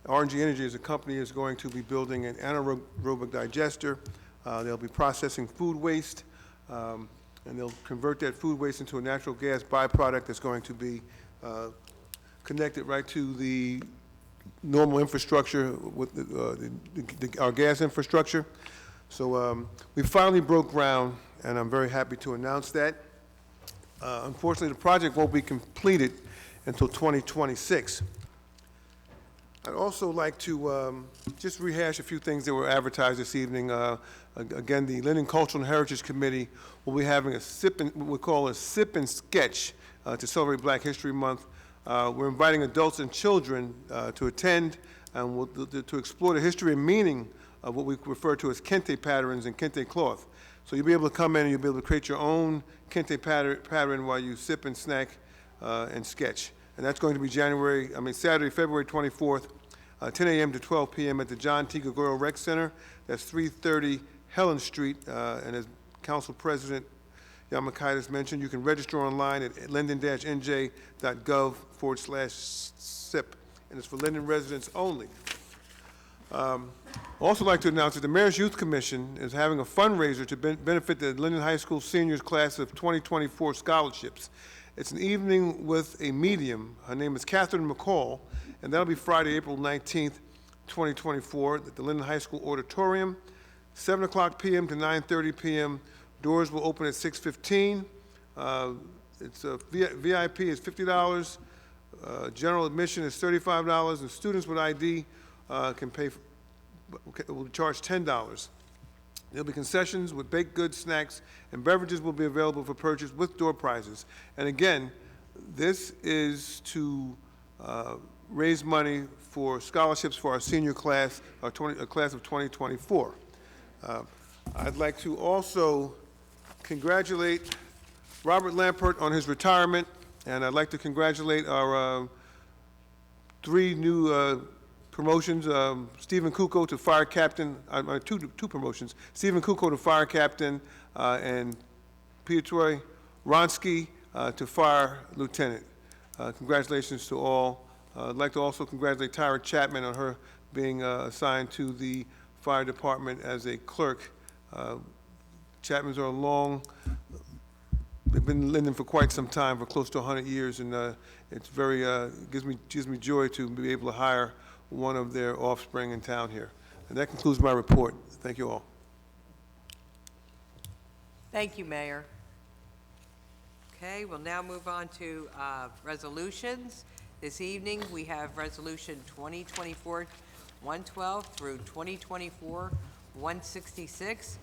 R&G Energy is a company that's going to be building an anaerobic digester. They'll be processing food waste, and they'll convert that food waste into a natural gas byproduct that's going to be connected right to the normal infrastructure with our gas infrastructure. So we finally broke ground, and I'm very happy to announce that. Unfortunately, the project won't be completed until 2026. I'd also like to just rehash a few things that were advertised this evening. Again, the Linden Cultural and Heritage Committee will be having a what we call a sip and sketch to celebrate Black History Month. We're inviting adults and children to attend and to explore the history and meaning of what we refer to as kente patterns and kente cloth. So you'll be able to come in and you'll be able to create your own kente pattern while you sip and snack and sketch. And that's going to be Saturday, February 24th, 10 a.m. to 12 p.m. at the John T. Gregorio Rec Center. That's 330 Helen Street. And as Council President Yamakaitis mentioned, you can register online at linden-nj.gov/SIP, and it's for Linden residents only. Also like to announce that the Mayor's Youth Commission is having a fundraiser to benefit the Linden High School seniors class of 2024 scholarships. It's an evening with a medium. Her name is Catherine McCall, and that'll be Friday, April 19th, 2024, at the Linden High School Auditorium, 7 o'clock p.m. to 9:30 p.m. Doors will open at 6:15. It's VIP is $50. General admission is $35, and students with ID will charge $10. There'll be concessions with baked goods, snacks, and beverages will be available for purchase with door prizes. And again, this is to raise money for scholarships for our senior class, our class of 2024. I'd like to also congratulate Robert Lampert on his retirement, and I'd like to congratulate our three new promotions, Stephen Kuko to fire captain, two promotions, Stephen Kuko to fire captain, and Piotr Ronsky to fire lieutenant. Congratulations to all. I'd like to also congratulate Tyra Chapman on her being assigned to the fire department as a clerk. Chapmans are they've been in Linden for quite some time, for close to 100 years, and it's very, gives me joy to be able to hire one of their offspring in town here. And that concludes my report. Thank you all. Thank you, Mayor. Okay, we'll now move on to resolutions. This evening, we have Resolution 2024-112 through 2024-166.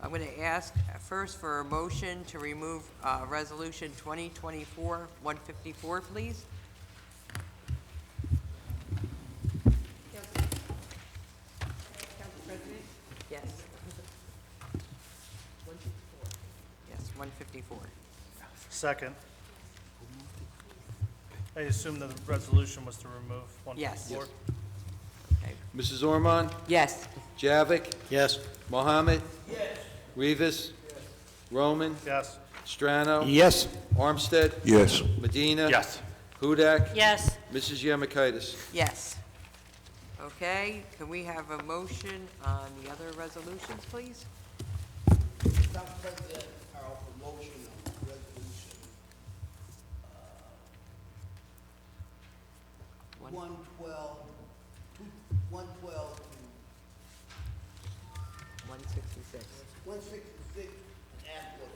I'm going to ask first for a motion to remove Resolution 2024-154, please. Yes. 154. Yes, 154. Second. I assume the resolution was to remove 154? Yes. Okay. Mrs. Ormond? Yes. Javik? Yes. Mohammed? Yes. Rivas? Roman? Yes. Strano? Yes. Armstead? Yes. Medina? Yes. Hudak? Yes. Mrs. Yemakaitis? Yes. Okay, can we have a motion on the other resolutions, please? Council President, our promotion of resolution, 112 to 166. 166, add for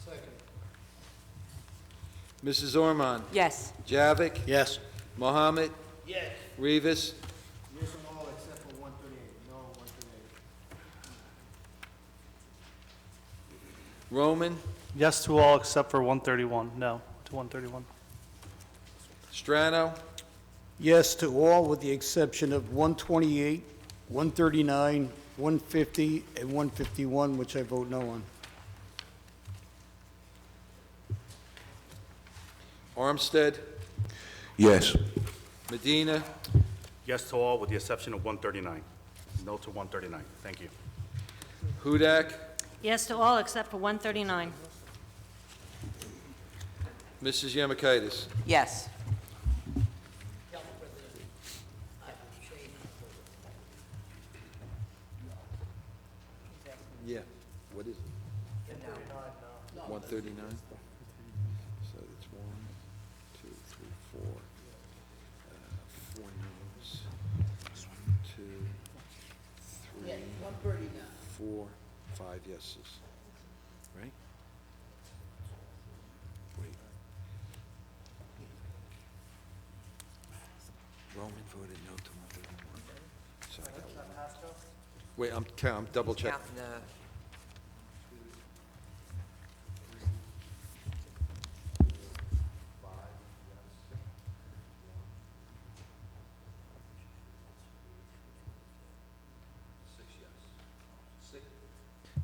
a second. Mrs. Ormond? Yes. Javik? Yes. Mohammed? Yes. Rivas? Yes on all except for 138. No, 138. Roman? Yes to all except for 131. No to 131. Strano? Yes to all with the exception of 128, 139, 150, and 151, which I vote no on. Armstead? Yes. Medina? Yes to all with the exception of 139. No to 139. Thank you. Hudak? Yes to all except for 139. Mrs. Yemakaitis? Yes. Council President, I have changed Yeah. What is it? 139? So it's 1, 2, 3, 4. 4 noes. 2, 3, Yes, 139. 4, 5 yeses. Right? Wait. Roman voted no to 131. So I got one. Wait, I'm double checking. Counting the,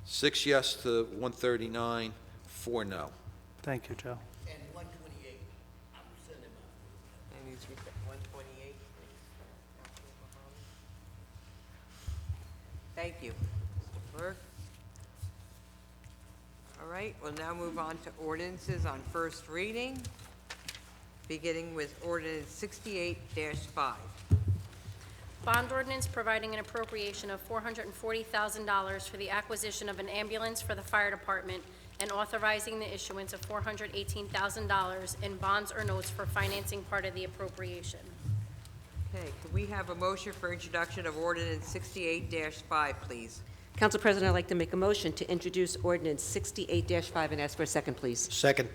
Six yes to 139, 4 no. Thank you, Joe. And 128. I'm sending them out. and he's 128. Thank you, Mr. Clerk. All right, we'll now move on to ordinances on first reading. beginning with ordinance 68-5. Bond ordinance providing an appropriation of $440,000 for the acquisition of an ambulance for the fire department and authorizing the issuance of $418,000 in bonds or notes for financing part of the appropriation. Okay, could we have a motion for introduction of ordinance 68-5, please? Council President, I'd like to make a motion to introduce ordinance 68-5 and ask for a second, please. Second.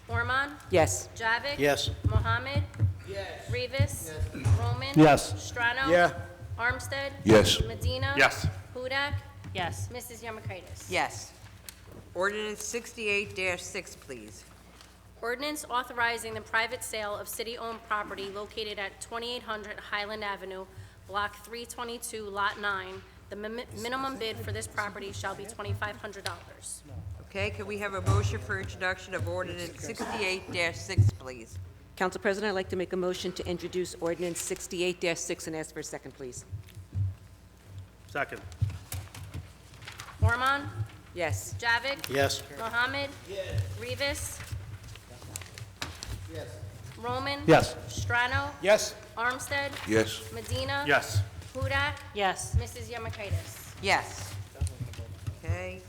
Ormond? Yes. Javik? Yes. Mohammed? Yes. Rivas? Roman? Yes. Strano? Yeah. Armstead? Yes. Medina? Yes. Hudak? Yes. Mrs. Yemakaitis? Yes. Ordinance 68-6, please. Ordinance authorizing the private sale of city-owned property located at 2800 Highland Avenue, Block 322, Lot 9. The minimum bid for this property shall be $2,500. Okay, could we have a motion for introduction of ordinance 68-6, please? Council President, I'd like to make a motion to introduce ordinance 68-6 and ask for a second, please. Second. Ormond? Yes. Javik? Yes. Mohammed? Yes. Rivas? Yes. Roman? Yes. Strano? Yes. Armstead? Yes. Medina? Yes. Hudak? Yes. Mrs. Yemakaitis? Yes. Okay.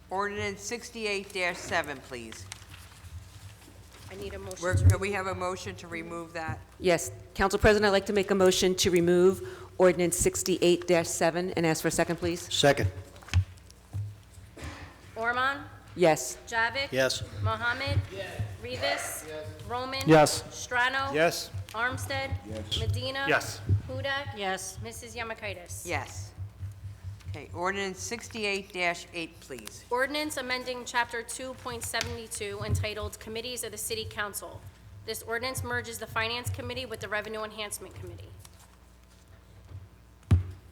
Ordinance 68-7, please. I need a motion to Could we have a motion to remove that? Yes. Council President, I'd like to make a motion to remove ordinance 68-7 and ask for a second, please. Second. Ormond? Yes. Javik? Yes. Mohammed? Yes. Rivas? Roman? Yes. Strano? Yes. Armstead? Yes. Medina? Yes. Hudak? Yes. Mrs. Yemakaitis? Yes. Okay, ordinance 68-8, please. Ordinance amending Chapter 2.72 entitled Committees of the City Council. This ordinance merges the Finance Committee with the Revenue Enhancement Committee.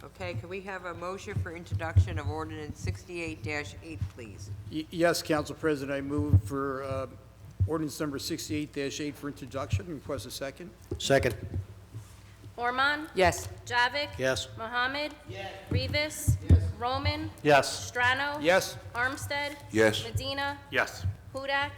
Okay, could we have a motion for introduction of ordinance 68-8, please? Yes, Council President, I move for ordinance number 68-8 for introduction. Request a second. Second. Ormond? Yes. Javik? Yes. Mohammed? Yes. Rivas? Roman? Yes. Strano? Yes. Armstead? Yes. Medina? Yes. Hudak?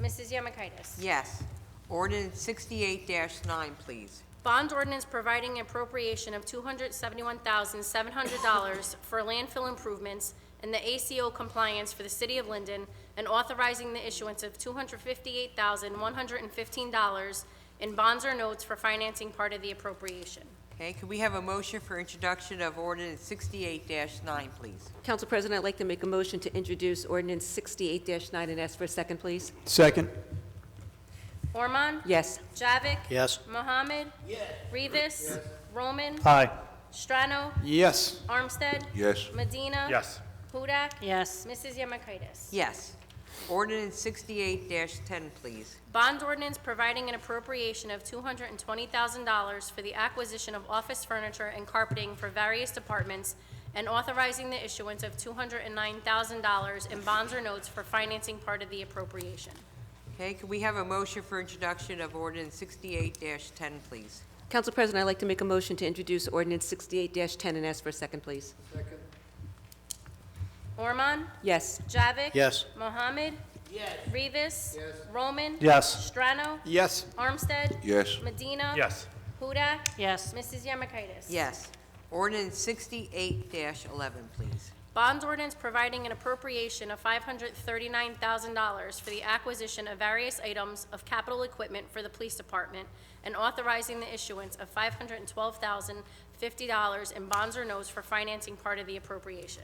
Mrs. Yemakaitis? Yes. Ordinance 68-9, please. Bond ordinance providing appropriation of $271,700 for landfill improvements and the ACO compliance for the city of Linden, and authorizing the issuance of $258,115 in bonds or notes for financing part of the appropriation. Okay, could we have a motion for introduction of ordinance 68-9, please? Council President, I'd like to make a motion to introduce ordinance 68-9 and ask for a second, please. Second. Ormond? Yes. Javik? Yes. Mohammed? Yes. Rivas? Roman? Aye. Strano? Yes. Armstead? Yes. Medina? Yes. Hudak? Yes. Mrs. Yemakaitis? Yes. Ordinance 68-10, please. Bond ordinance providing an appropriation of $220,000 for the acquisition of office furniture and carpeting for various departments, and authorizing the issuance of $209,000 in bonds or notes for financing part of the appropriation. Okay, could we have a motion for introduction of ordinance 68-10, please? Council President, I'd like to make a motion to introduce ordinance 68-10 and ask for a second, please. Ormond? Yes. Javik? Yes. Mohammed? Yes. Rivas? Yes. Roman? Yes. Strano? Yes. Armstead? Yes. Medina? Yes. Hudak? Yes. Mrs. Yemakaitis? Yes. Ordinance 68-11, please. Bond ordinance providing an appropriation of $539,000 for the acquisition of various items of capital equipment for the police department, and authorizing the issuance of $512,050 in bonds or notes for financing part of the appropriation.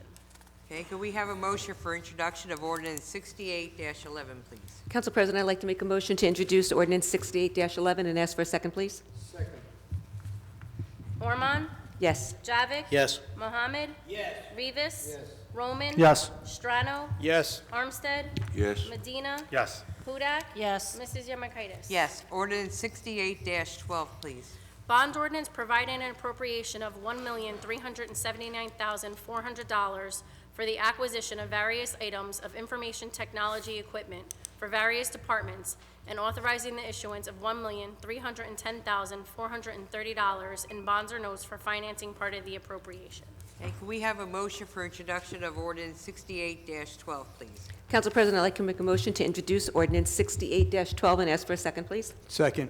Okay, could we have a motion for introduction of ordinance 68-11, please? Council President, I'd like to make a motion to introduce ordinance 68-11 and ask for a second, please. Ormond? Yes. Javik? Yes. Mohammed? Yes. Rivas? Yes. Roman? Yes. Strano? Yes. Armstead? Yes. Medina? Yes. Hudak? Yes. Mrs. Yemakaitis? Yes. Ordinance 68-12, please. Bond ordinance providing an appropriation of $1,379,400 for the acquisition of various items of information technology equipment for various departments, and authorizing the issuance of $1,310,430 in bonds or notes for financing part of the appropriation. Okay, could we have a motion for introduction of ordinance 68-12, please? Council President, I'd like to make a motion to introduce ordinance 68-12 and ask for a second, please. Second.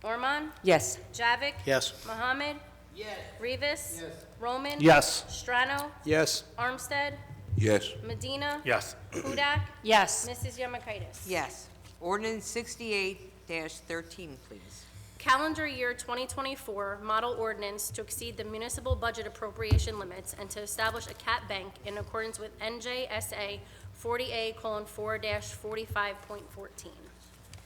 Ormond? Yes. Javik? Yes. Mohammed? Yes. Rivas? Yes. Roman? Yes. Strano? Yes. Armstead? Yes. Medina? Yes. Hudak? Yes. Mrs. Yemakaitis? Yes. Ordinance 68-13, please. Calendar year 2024 model ordinance to exceed the municipal budget appropriation limits and to establish a cap bank in accordance with NJSA 40A:4-45.14.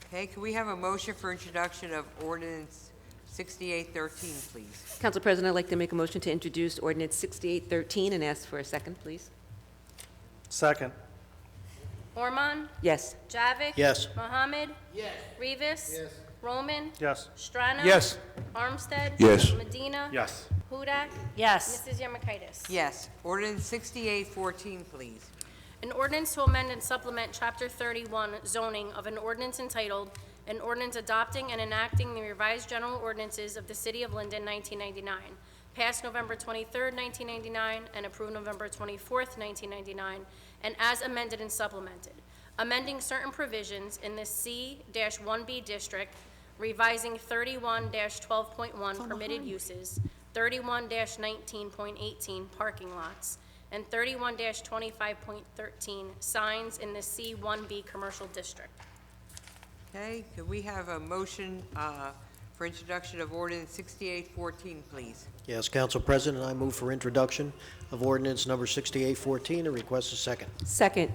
Okay, can we have a motion for introduction of ordinance 6813, please? Council President, I'd like to make a motion to introduce ordinance 6813 and ask for a second, please. Second. Ormond? Yes. Javik? Yes. Mohammed? Yes. Rivas? Yes. Roman? Yes. Strano? Yes. Armstead? Yes. Medina? Yes. Hudak? Yes. Mrs. Yemakaitis? Yes. Ordinance 6814, please. An ordinance to amend and supplement Chapter 31 zoning of an ordinance entitled, an ordinance adopting and enacting the revised general ordinances of the City of Linden, 1999, passed November 23rd, 1999, and approved November 24th, 1999, and as amended and supplemented, amending certain provisions in the C-1B district, revising 31-12.1 permitted uses, 31-19.18 parking lots, and 31-25.13 signs in the C-1B commercial district. Okay, could we have a motion for introduction of ordinance 6814, please? Yes, Council President, I move for introduction of ordinance number 6814 and request a second. Second.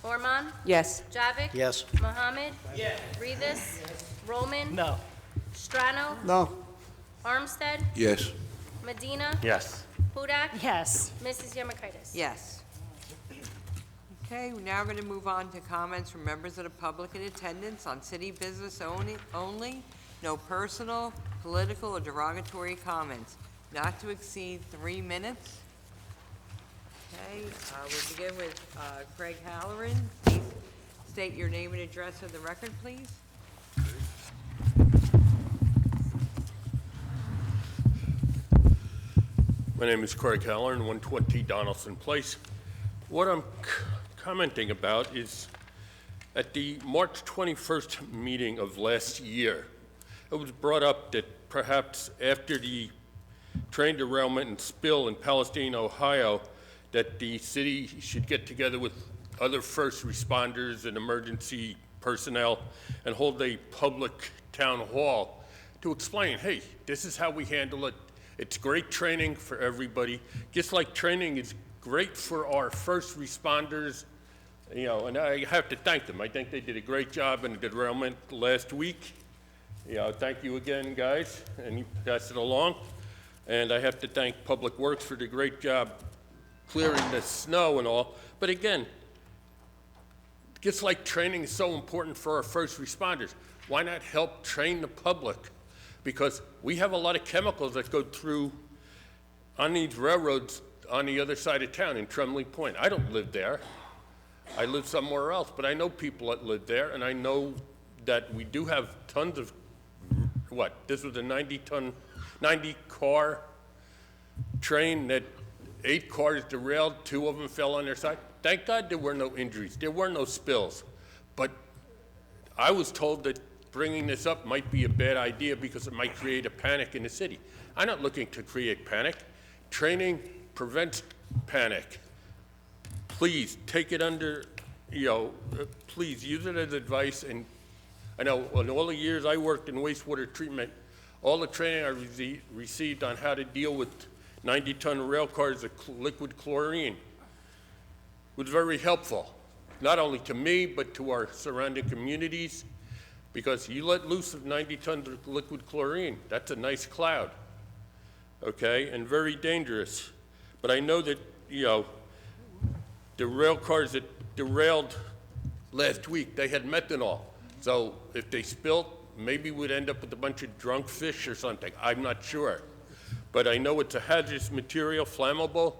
Ormond? Yes. Javik? Yes. Mohammed? Yes. Rivas? Roman? No. Strano? No. Armstead? Yes. Medina? Yes. Hudak? Yes. Mrs. Yemakaitis? Yes. Okay, we're now going to move on to comments from members of the public in attendance on city business only. No personal, political, or derogatory comments. Not to exceed 3 minutes. Okay, we'll begin with Craig Halloran. Please state your name and address of the record, please. My name is Craig Halloran, 120 Donaldson Place. What I'm commenting about is at the March 21st meeting of last year, it was brought up that perhaps after the train derailment and spill in Palestine, Ohio, that the city should get together with other first responders and emergency personnel and hold a public town hall to explain, hey, this is how we handle it. It's great training for everybody. Just like training is great for our first responders, you know, and I have to thank them. I think they did a great job in the derailment last week. You know, thank you again, guys, and you pass it along. And I have to thank Public Works for the great job clearing the snow and all. But again, just like training is so important for our first responders, why not help train the public? Because we have a lot of chemicals that go through on these railroads on the other side of town in Tremley Point. I don't live there. I live somewhere else, but I know people that live there, and I know that we do have tons of, this was a 90-car train that 8 cars derailed, 2 of them fell on their side. Thank God there were no injuries. There were no spills. But I was told that bringing this up might be a bad idea because it might create a panic in the city. I'm not looking to create panic. Training prevents panic. Please take it under, please use it as advice. And I know in all the years I worked in wastewater treatment, all the training I received on how to deal with 90-ton rail cars of liquid chlorine was very helpful, not only to me, but to our surrounding communities. Because you let loose of 90 tons of liquid chlorine, that's a nice cloud, okay, and very dangerous. But I know that, the rail cars that derailed last week, they had methanol. So if they spilled, maybe we'd end up with a bunch of drunk fish or something. I'm not sure. But I know it's a hazardous material, flammable,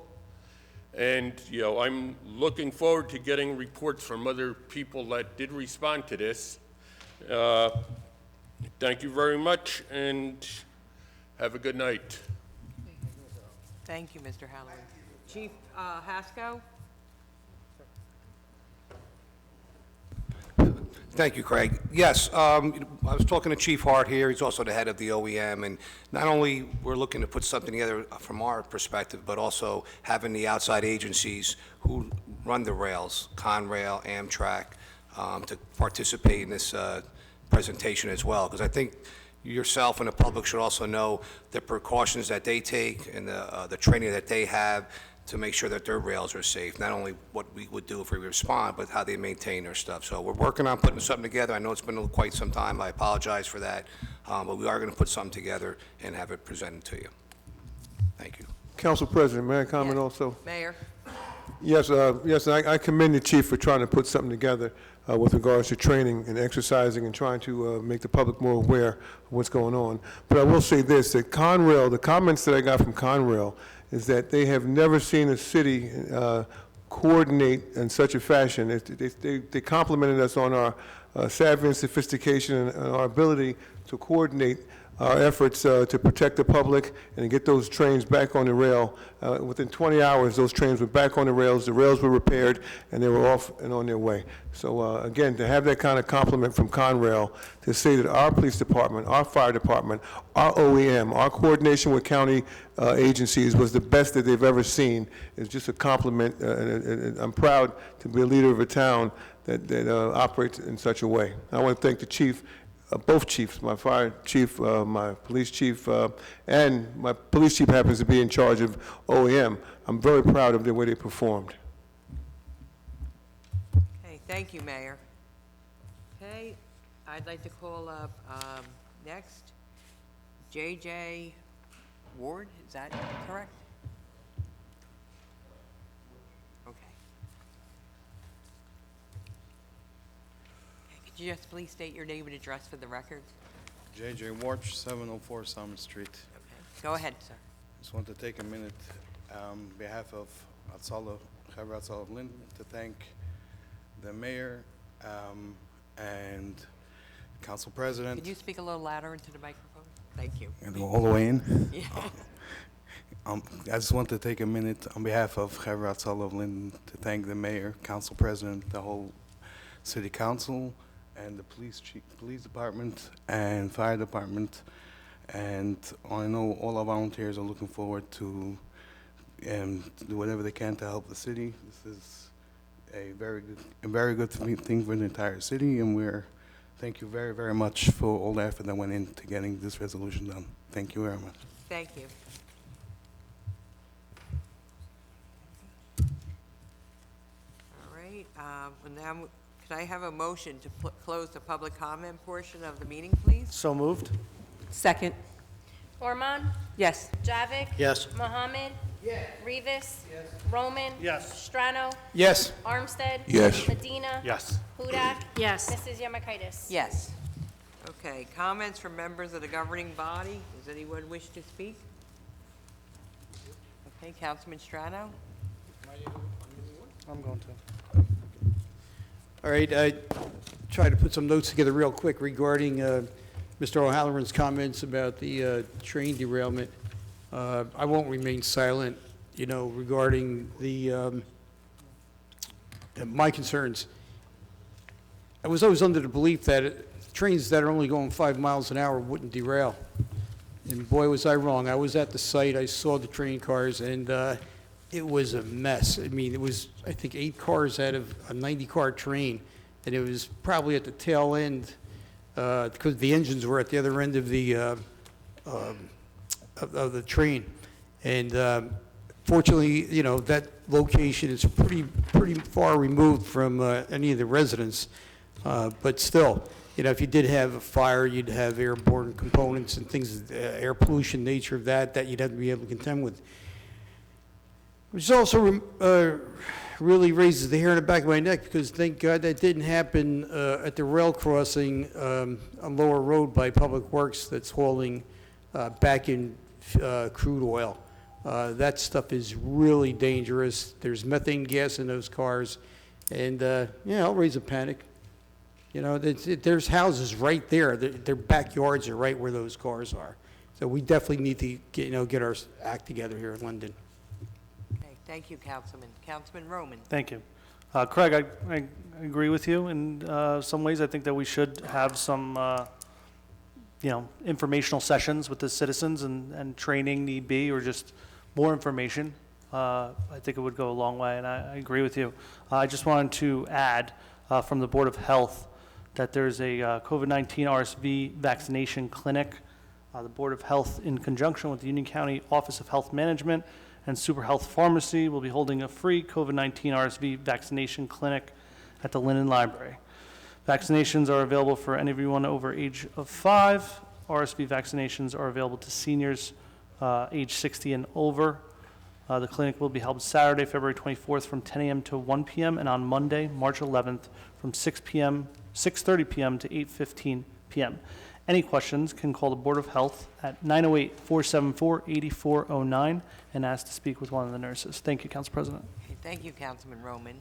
and, I'm looking forward to getting reports from other people that did respond to this. Thank you very much, and have a good night. Thank you, Mr. Halloran. Chief Haskell? Thank you, Craig. Yes, I was talking to Chief Hart here, he's also the head of the OEM, and not only we're looking to put something together from our perspective, but also having the outside agencies who run the rails, Conrail, Amtrak, to participate in this presentation as well, because I think yourself and the public should also know the precautions that they take and the training that they have to make sure that their rails are safe, not only what we would do if we respond, but how they maintain their stuff. So we're working on putting something together. I know it's been quite some time. I apologize for that, but we are going to put something together and have it presented to you. Thank you. Council President, may I comment Yes. also? Mayor? Yes, I commend the chief for trying to put something together with regards to training and exercising and trying to make the public more aware of what's going on. But I will say this, that Conrail, the comments that I got from Conrail is that they have never seen a city coordinate in such a fashion. They complimented us on our savvy and sophistication and our ability to coordinate our efforts to protect the public and get those trains back on the rail. Within 20 hours, those trains were back on the rails were repaired, and they were off and on their way. So again, to have that kind of compliment from Conrail, to say that our police department, our fire department, our OEM, our coordination with county agencies was the best that they've ever seen is just a compliment, and I'm proud to be a leader of a town that operates in such a way. I want to thank the chief, both chiefs, my fire chief, my police chief, and my police chief happens to be in charge of OEM. I'm very proud of the way they performed. Okay, thank you, Mayor. Okay, I'd like to call up next, J.J. Ward, is that correct? Okay. Could you just please state your name and address for the record? J.J. Warch, 704 Summer Street. Go ahead, sir. Just want to take a minute on behalf of Khabra Atzal of Linden to thank the mayor and council president. Could you speak a little louder into the microphone? Thank you. And go all the way in. Yeah. I just want to take a minute on behalf of Khabra Atzal of Linden to thank the mayor, council president, the whole city council, and the police department and fire department. And I know all our volunteers are looking forward to do whatever they can to help the city. This is a very good thing for the entire city, and thank you very, very much for all the effort that went into getting this resolution done. Thank you very much. Thank you. All right, well now, could I have a motion to close the public comment portion of the meeting, please? So moved. Second. Ormond? Yes. Javik? Yes. Mohammed? Yes. Rivas? Yes. Roman? Yes. Strano? Yes. Armstead? Yes. Medina? Yes. Hudak? Yes. Mrs. Yemakaitis? Yes. Okay, comments from members of the governing body? Does anyone wish to speak? Okay, Councilman Strano? I'm going to. All right, I tried to put some notes together real quick regarding Mr. O'Halloran's comments about the train derailment. I won't remain silent, regarding my concerns. I was always under the belief that trains that are only going 5 miles an hour wouldn't derail. And boy, was I wrong. I was at the site, I saw the train cars, and it was a mess. I mean, it was, I think, 8 cars out of a 90-car train, and it was probably at the tail end, because the engines were at the other end of the train. And fortunately, that location is pretty far removed from any of the residents. But still, if you did have a fire, you'd have airborne components and things, air pollution nature of that you'd have to be able to contend with. Which also really raises the hair on the back of my neck, because thank God that didn't happen at the rail crossing on Lower Road by Public Works that's hauling back in crude oil. That stuff is really dangerous. There's methane gas in those cars, and it'll raise a panic. There's houses right there. Their backyards are right where those cars are. So we definitely need to get our act together here in London. Okay, thank you, Councilman. Councilman Roman? Thank you. Craig, I agree with you in some ways. I think that we should have some, informational sessions with the citizens and training need be, or just more information. I think it would go a long way, and I agree with you. I just wanted to add from the Board of Health that there's a COVID-19 RSV vaccination clinic. The Board of Health, in conjunction with the Union County Office of Health Management and Super Health Pharmacy, will be holding a free COVID-19 RSV vaccination clinic at the Linden Library. Vaccinations are available for anyone over age of 5. RSV vaccinations are available to seniors age 60 and over. The clinic will be held Saturday, February 24th from 10 a.m. to 1 p.m. and on Monday, March 11th from 6:30 p.m. to 8:15 p.m. Any questions can call the Board of Health at 908-474-8409 and ask to speak with one of the nurses. Thank you, Council President. Okay, thank you, Councilman Roman.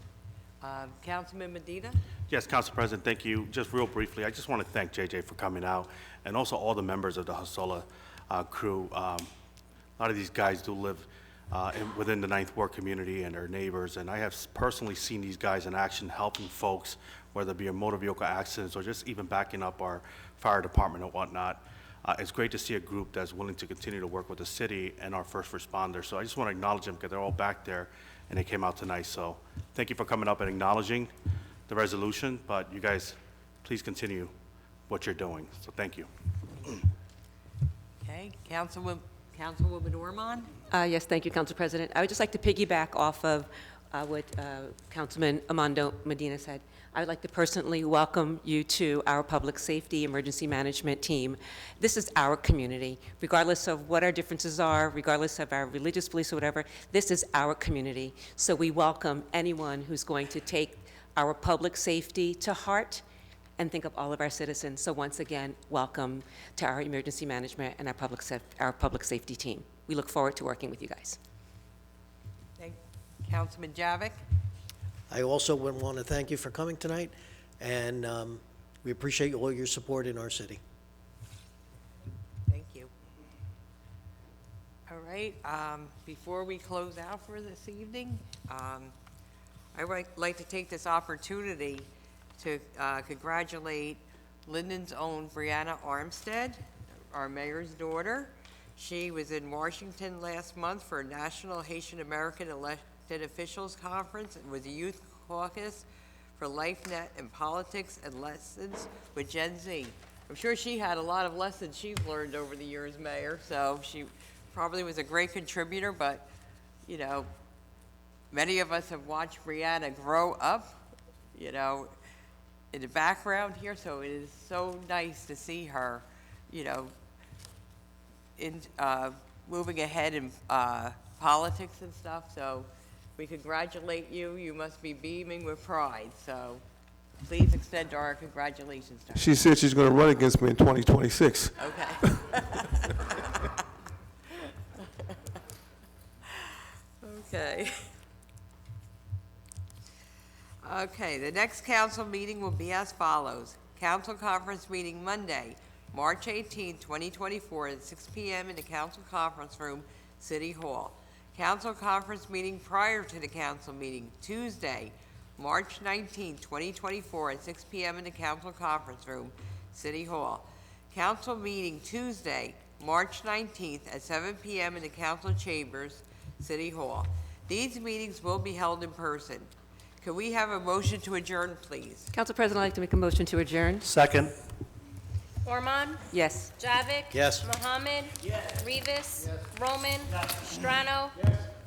Councilman Medina? Yes, Council President, thank you. Just real briefly, I just want to thank JJ for coming out, and also all the members of the Hasola crew. A lot of these guys do live within the Ninth Ward community and their neighbors, and I have personally seen these guys in action helping folks, whether it be in motor vehicle accidents or just even backing up our fire department and whatnot. It's great to see a group that's willing to continue to work with the city and our first responders. So I just want to acknowledge them because they're all back there and they came out tonight. So thank you for coming up and acknowledging the resolution, but you guys, please continue what you're doing. So thank you. Okay, Councilwoman Ormond? Yes, thank you, Council President. I would just like to piggyback off of what Councilman Armando Medina said. I would like to personally welcome you to our Public Safety Emergency Management team. This is our community. Regardless of what our differences are, regardless of our religious beliefs or whatever, this is our community. So we welcome anyone who's going to take our public safety to heart and think of all of our citizens. So once again, welcome to our emergency management and our public safety team. We look forward to working with you guys. Thank Councilman Javik? I also would want to thank you for coming tonight, and we appreciate all your support in our city. Thank you. All right, before we close out for this evening, I would like to take this opportunity to congratulate Linden's own Brianna Armstead, our mayor's daughter. She was in Washington last month for a National Haitian American Elected Officials Conference and was a youth caucus for LifeNet and politics and lessons with Gen Z. I'm sure she had a lot of lessons she's learned over the years, Mayor, so she probably was a great contributor, but, you know, many of us have watched Brianna grow up, you know, in the background here, so it is so nice to see her, you know, in moving ahead in politics and stuff, so we congratulate you. You must be beaming with pride, so please extend our congratulations to her. She said she's going to run against me in 2026. Okay. Okay. Okay, the next council meeting will be as follows. Council conference meeting Monday, March 18, 2024, at 6 p.m. in the council conference room, City Hall. Council conference meeting prior to the council meeting, Tuesday, March 19, 2024, at 6 p.m. in the council conference room, City Hall. Council meeting Tuesday, March 19th, at 7 p.m. in the council chambers, City Hall. These meetings will be held in person. Can we have a motion to adjourn, please? Council President, I'd like to make a motion to adjourn. Second. Ormond? Yes. Javik? Yes. Mohammed? Yes. Rivas? Yes. Roman? Yes. Strano?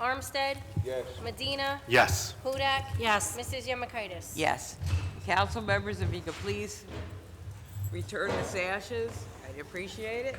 Armstead? Yes. Medina? Yes. Hudak? Yes. Mrs. Yemakaitis? Yes. Council members, if you could please return the sashes, I'd appreciate it.